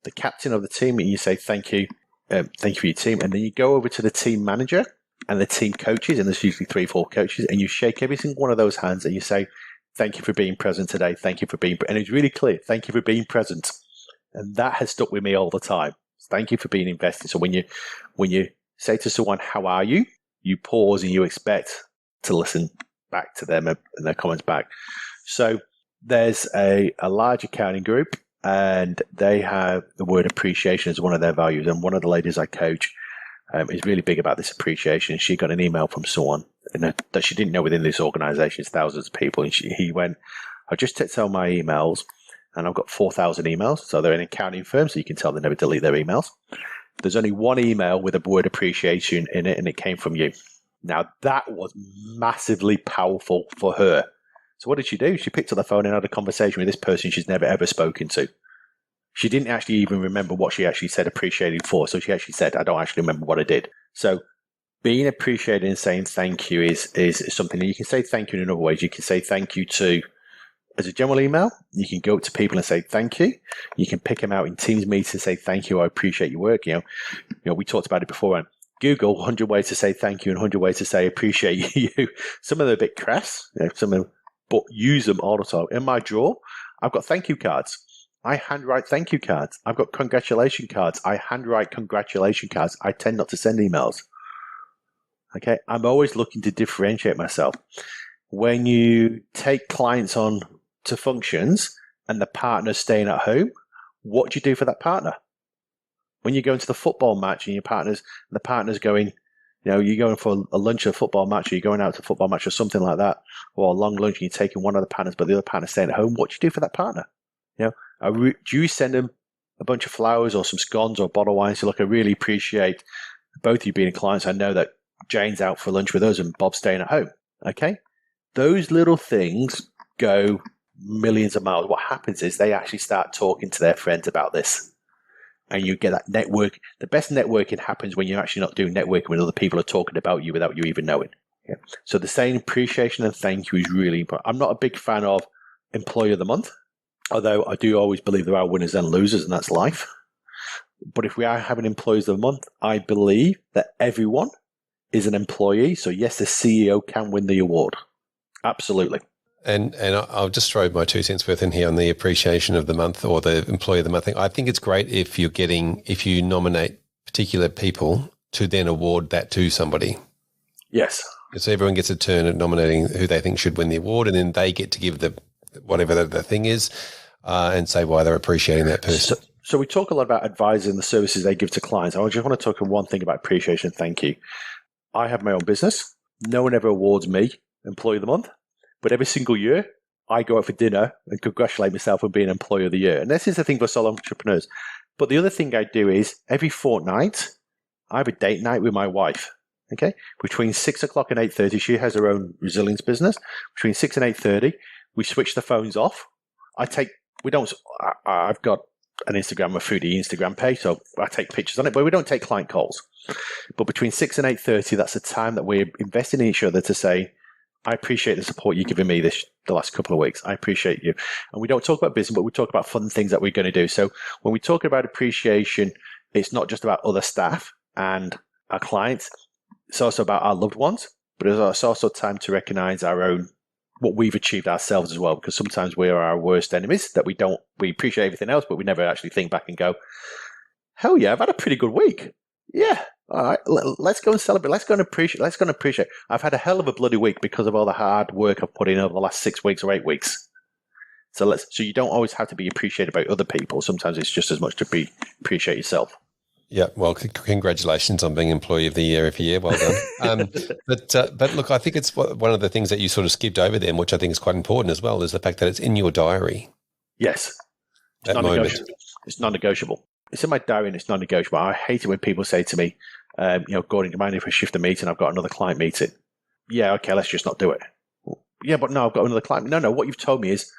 S3: the captain of the team and you say thank you for your team, and then you go over to the team manager and the team coaches, and there's usually 3-4 coaches, and you shake every single one of those hands and you say thank you for being present today, thank you for being, and it's really clear, thank you for being present, and that has stuck with me all the time. Thank you for being invested. So when you say to someone, how are you? You pause and you expect to listen back to them and their comments back. So there's a large accounting group, and they have the word appreciation as one of their values. And one of the ladies I coach is really big about this appreciation. She got an email from someone that she didn't know within this organization. It's thousands of people. And he went, I just checked all my emails, and I've got 4,000 emails. So they're an accounting firm, so you can tell they never delete their emails. There's only one email with a word appreciation in it, and it came from you. Now, that was massively powerful for her. So what did she do? She picked up the phone and had a conversation with this person she's never, ever spoken to. She didn't actually even remember what she actually said appreciating for. So she actually said, I don't actually remember what I did. So being appreciated and saying thank you is something that you can say thank you in other ways. You can say thank you to, as a general email, you can go up to people and say thank you. You can pick them out in Teams meetings and say thank you, I appreciate your work. We talked about it before. Google 100 ways to say thank you and 100 ways to say appreciate you. Some of them are a bit crass, but use them all the time. In my drawer, I've got thank you cards. I handwrite thank you cards. I've got congratulation cards. I handwrite congratulation cards. I tend not to send emails. Okay, I'm always looking to differentiate myself. When you take clients on to functions and the partner's staying at home, what do you do for that partner? When you go into the football match and the partner's going, you're going for a lunch or a football match, or you're going out to a football match or something like that, or a long lunch and you're taking one of the partners, but the other partner's staying at home, what do you do for that partner? Do you send them a bunch of flowers or some scones or a bottle of wine? So look, I really appreciate both of you being clients. I know that Jane's out for lunch with us and Bob's staying at home. Okay? Those little things go millions of miles. What happens is they actually start talking to their friends about this. And you get that network. The best networking happens when you're actually not doing networking when other people are talking about you without you even knowing. Yeah. So the saying appreciation and thank you is really important. I'm not a big fan of employee of the month, although I do always believe there are winners and losers, and that's life. But if we are having employees of the month, I believe that everyone is an employee. So yes, the CEO can win the award. Absolutely.
S1: And I'll just throw my 2 cents worth in here on the appreciation of the month or the employee of the month thing. I think it's great if you nominate particular people to then award that to somebody.
S3: Yes.
S1: So everyone gets a turn at nominating who they think should win the award, and then they get to give whatever the thing is and say why they're appreciating that person.
S3: So we talk a lot about advisors and the services they give to clients. I just want to talk on one thing about appreciation. Thank you. I have my own business. No one ever awards me employee of the month. But every single year, I go out for dinner and congratulate myself on being Employee of the Year. And this is the thing for solo entrepreneurs. But the other thing I do is every fortnight, I have a date night with my wife. Okay, between 6 o'clock and 8:30, she has her own resilience business. Between 6 and 8:30, we switch the phones off. I've got an Instagram, a foodie Instagram page, so I take pictures on it, but we don't take client calls. But between 6 and 8:30, that's the time that we're investing in each other to say, I appreciate the support you've given me the last couple of weeks. I appreciate you. And we don't talk about business, but we talk about fun things that we're going to do. So when we talk about appreciation, it's not just about other staff and our clients. It's also about our loved ones, but it's also time to recognize what we've achieved ourselves as well, because sometimes we are our worst enemies, that we appreciate everything else, but we never actually think back and go, hell yeah, I've had a pretty good week. Yeah. All right, let's go and celebrate. Let's go and appreciate. I've had a hell of a bloody week because of all the hard work I've put in over the last 6 weeks or 8 weeks. So you don't always have to be appreciated by other people. Sometimes it's just as much to appreciate yourself.
S1: Yeah, well, congratulations on being Employee of the Year every year. Well done. But look, I think it's one of the things that you sort of skipped over there, which I think is quite important as well, is the fact that it's in your diary.
S3: Yes.
S1: It's non-negotiable.
S3: It's non-negotiable. It's in my diary and it's non-negotiable. I hate it when people say to me, Gordon, do you mind if I shift the meeting? I've got another client meeting. Yeah, okay, let's just not do it. Yeah, but no, I've got another client. No, what you've told me is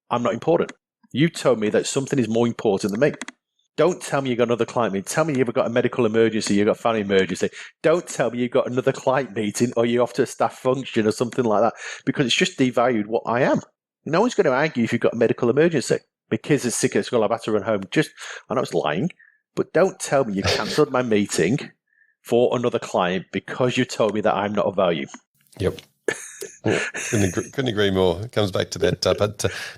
S3: I'm not important. You told me that something is more important than me. Don't tell me you've got another client meeting. Tell me you've got a medical emergency, you've got a family emergency. Don't tell me you've got another client meeting or you're off to a staff function or something like that, because it's just devalued what I am. No one's going to argue if you've got a medical emergency. My kids are sick at school, I've had to run home. I know it's lying, but don't tell me you cancelled my meeting for another client because you told me that I'm not of value.
S1: Yep. Couldn't agree more. It comes back to that.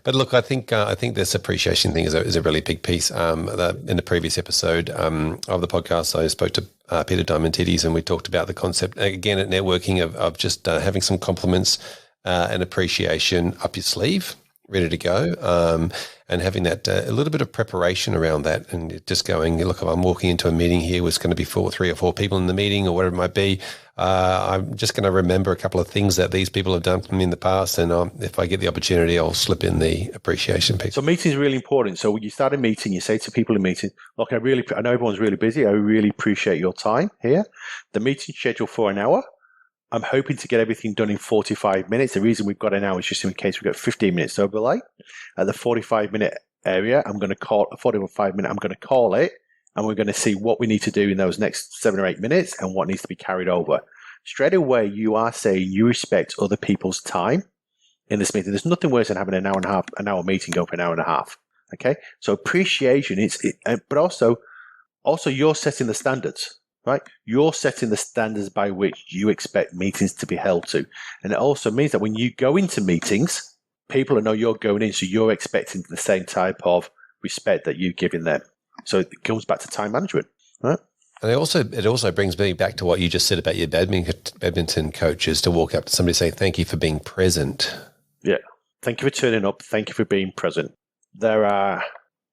S1: But look, I think this appreciation thing is a really big piece. In the previous episode of the podcast, I spoke to Peter Diamantidis, and we talked about the concept again at networking of just having some compliments and appreciation up your sleeve, ready to go, and having that a little bit of preparation around that, and just going, look, if I'm walking into a meeting here, it's going to be 3 or 4 people in the meeting or whatever it might be. I'm just going to remember a couple of things that these people have done for me in the past, and if I get the opportunity, I'll slip in the appreciation piece.
S3: So meeting is really important. So when you start a meeting, you say to people in meeting, look, I know everyone's really busy. I really appreciate your time here. The meeting's scheduled for an hour. I'm hoping to get everything done in 45 minutes. The reason we've got an hour is just in case we've got 15 minutes overlay. At the 45-minute area, I'm going to call it, and we're going to see what we need to do in those next 7 or 8 minutes and what needs to be carried over. Straight away, you are saying you respect other people's time in this meeting. There's nothing worse than having an hour meeting go for an hour and a half. Okay? So appreciation, but also you're setting the standards. Right? You're setting the standards by which you expect meetings to be held to. And it also means that when you go into meetings, people know you're going in, so you're expecting the same type of respect that you're giving them. So it comes back to time management. Right?
S1: And it also brings me back to what you just said about your badminton coaches, to walk up to somebody and say, thank you for being present.
S3: Yeah. Thank you for turning up. Thank you for being present. There are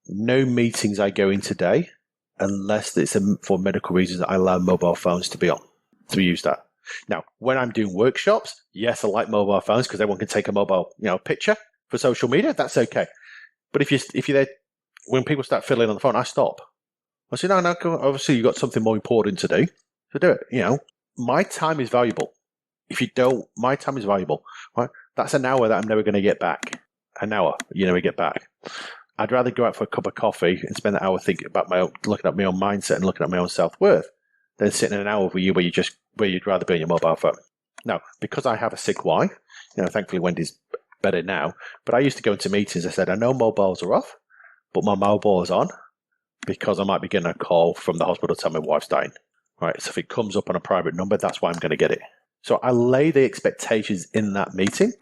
S3: no meetings I go in today unless it's for medical reasons I allow mobile phones to be used at. Now, when I'm doing workshops, yes, I like mobile phones because everyone can take a mobile, picture for social media. That's okay. But if you're there, when people start fiddling on the phone, I stop. I say, no, obviously you've got something more important to do. So do it. My time is valuable. If you don't, my time is valuable. Right? That's an hour that I'm never going to get back. An hour you never get back. I'd rather go out for a cup of coffee and spend that hour thinking about looking at my own mindset and looking at my own self-worth than sitting in an hour with you where you'd rather be on your mobile phone. Now, because I have a sick wife, thankfully Wendy's better now, but I used to go into meetings and said, I know mobiles are off, but my mobile is on because I might be getting a call from the hospital to tell my wife's dying. Right? So if it comes up on a private number, that's why I'm going to get it. So I lay the expectations in that meeting.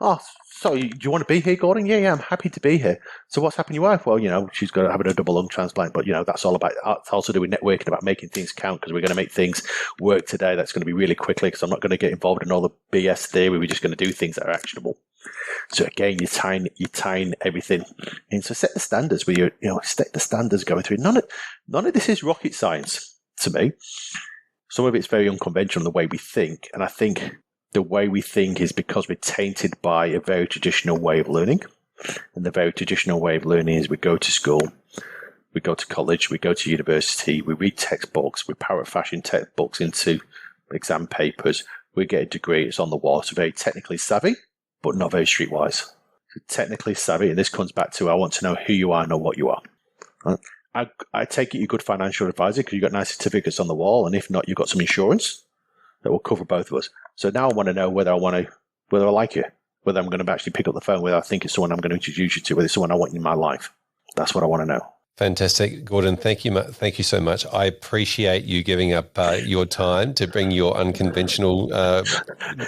S3: Oh, so do you want to be here, Gordon? Yeah, I'm happy to be here. So what's happened to your wife? Well, she's got having a double lung transplant, but that's all about. It's also to do with networking, about making things count, because we're going to make things work today. That's going to be really quickly, because I'm not going to get involved in all the BS theory. We're just going to do things that are actionable. So again, you're tying everything in. So set the standards where set the standards going through. None of this is rocket science to me. Some of it's very unconventional in the way we think, and I think the way we think is because we're tainted by a very traditional way of learning. And the very traditional way of learning is we go to school, we go to college, we go to university, we read textbooks, we parrot fashion textbooks into exam papers, we get a degree, it's on the wall. So very technically savvy, but not very streetwise. So technically savvy, and this comes back to I want to know who you are, not what you are. Right? I take it you're a good financial advisor because you've got nice certificates on the wall, and if not, you've got some insurance that will cover both of us. So now I want to know whether I like you, whether I'm going to actually pick up the phone, whether I think it's someone I'm going to introduce you to, whether it's someone I want in my life. That's what I want to know.
S1: Fantastic, Gordon. Thank you so much. I appreciate you giving up your time to bring your unconventional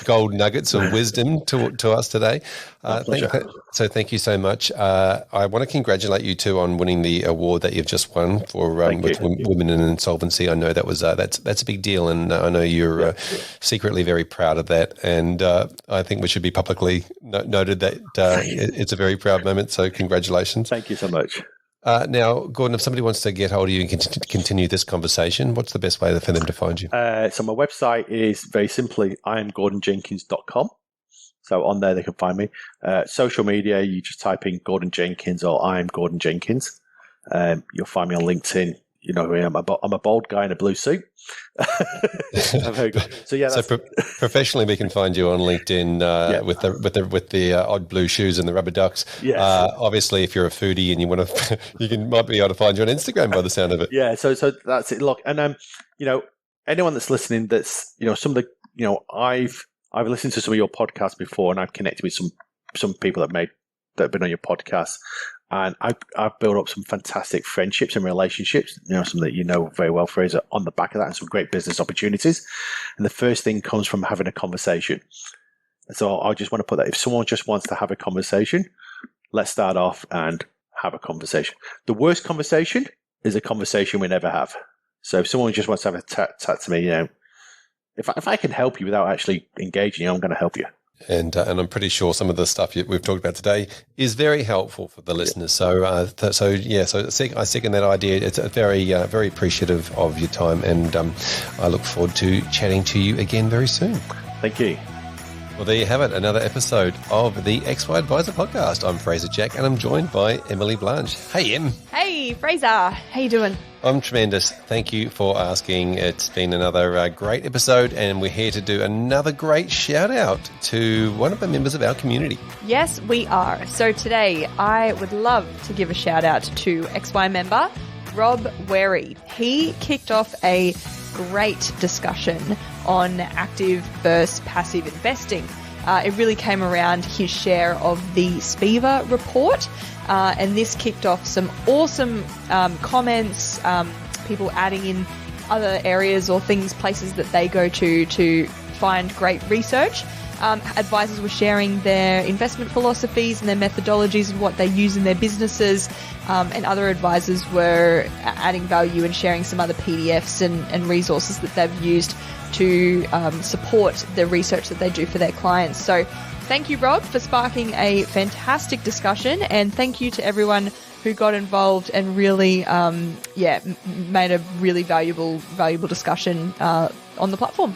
S1: gold nuggets of wisdom to us today. Thank you so much. I want to congratulate you too on winning the award that you've just won for with Women in Insolvency. I know that was that's a big deal, and I know you're secretly very proud of that. And I think we should be publicly noted that it's a very proud moment. So congratulations.
S3: Thank you so much.
S1: Now, Gordon, if somebody wants to get hold of you and continue this conversation, what's the best way for them to find you?
S3: So my website is very simply imgordonjenkins.com. So on there they can find me. Social media, you just type in Gordon Jenkins or I am Gordon Jenkins. You'll find me on LinkedIn. You know who I am. I'm a bald guy in a blue suit. I'm very good. So
S1: professionally, we can find you on LinkedIn with the odd blue shoes and the rubber ducks.
S3: Yes.
S1: Obviously, if you're a foodie and you want to, might be able to find you on Instagram by the sound of it.
S3: Yeah. So that's it. Look, and anyone that's listening, that's some of the I've listened to some of your podcasts before, and I've connected with some people that have been on your podcast. And I've built up some fantastic friendships and relationships, some that very well, Fraser, on the back of that, and some great business opportunities. And the first thing comes from having a conversation. So I just want to put that, if someone just wants to have a conversation, let's start off and have a conversation. The worst conversation is a conversation we never have. So if someone just wants to have a chat to me, if I can help you without actually engaging, I'm going to help you.
S1: And I'm pretty sure some of the stuff we've talked about today is very helpful for the listeners. So I second that idea. It's a very appreciative of your time, and I look forward to chatting to you again very soon.
S3: Thank you.
S1: Well, there you have it, another episode of the XY Advisor podcast. I'm Fraser Jack, and I'm joined by Emily Blanche. Hey, Em.
S4: Hey, Fraser. How you doing?
S1: I'm tremendous. Thank you for asking. It's been another great episode, and we're here to do another great shout out to one of the members of our community.
S4: Yes, we are. So today, I would love to give a shout out to XY member Rob Wary. He kicked off a great discussion on active versus passive investing. It really came around his share of the Spiva report, and this kicked off some awesome comments, people adding in other areas or places that they go to find great research. Advisors were sharing their investment philosophies and their methodologies and what they use in their businesses, and other advisors were adding value and sharing some other PDFs and resources that they've used to support the research that they do for their clients. So thank you, Rob, for sparking a fantastic discussion, and thank you to everyone who got involved and really made a really valuable discussion on the platform.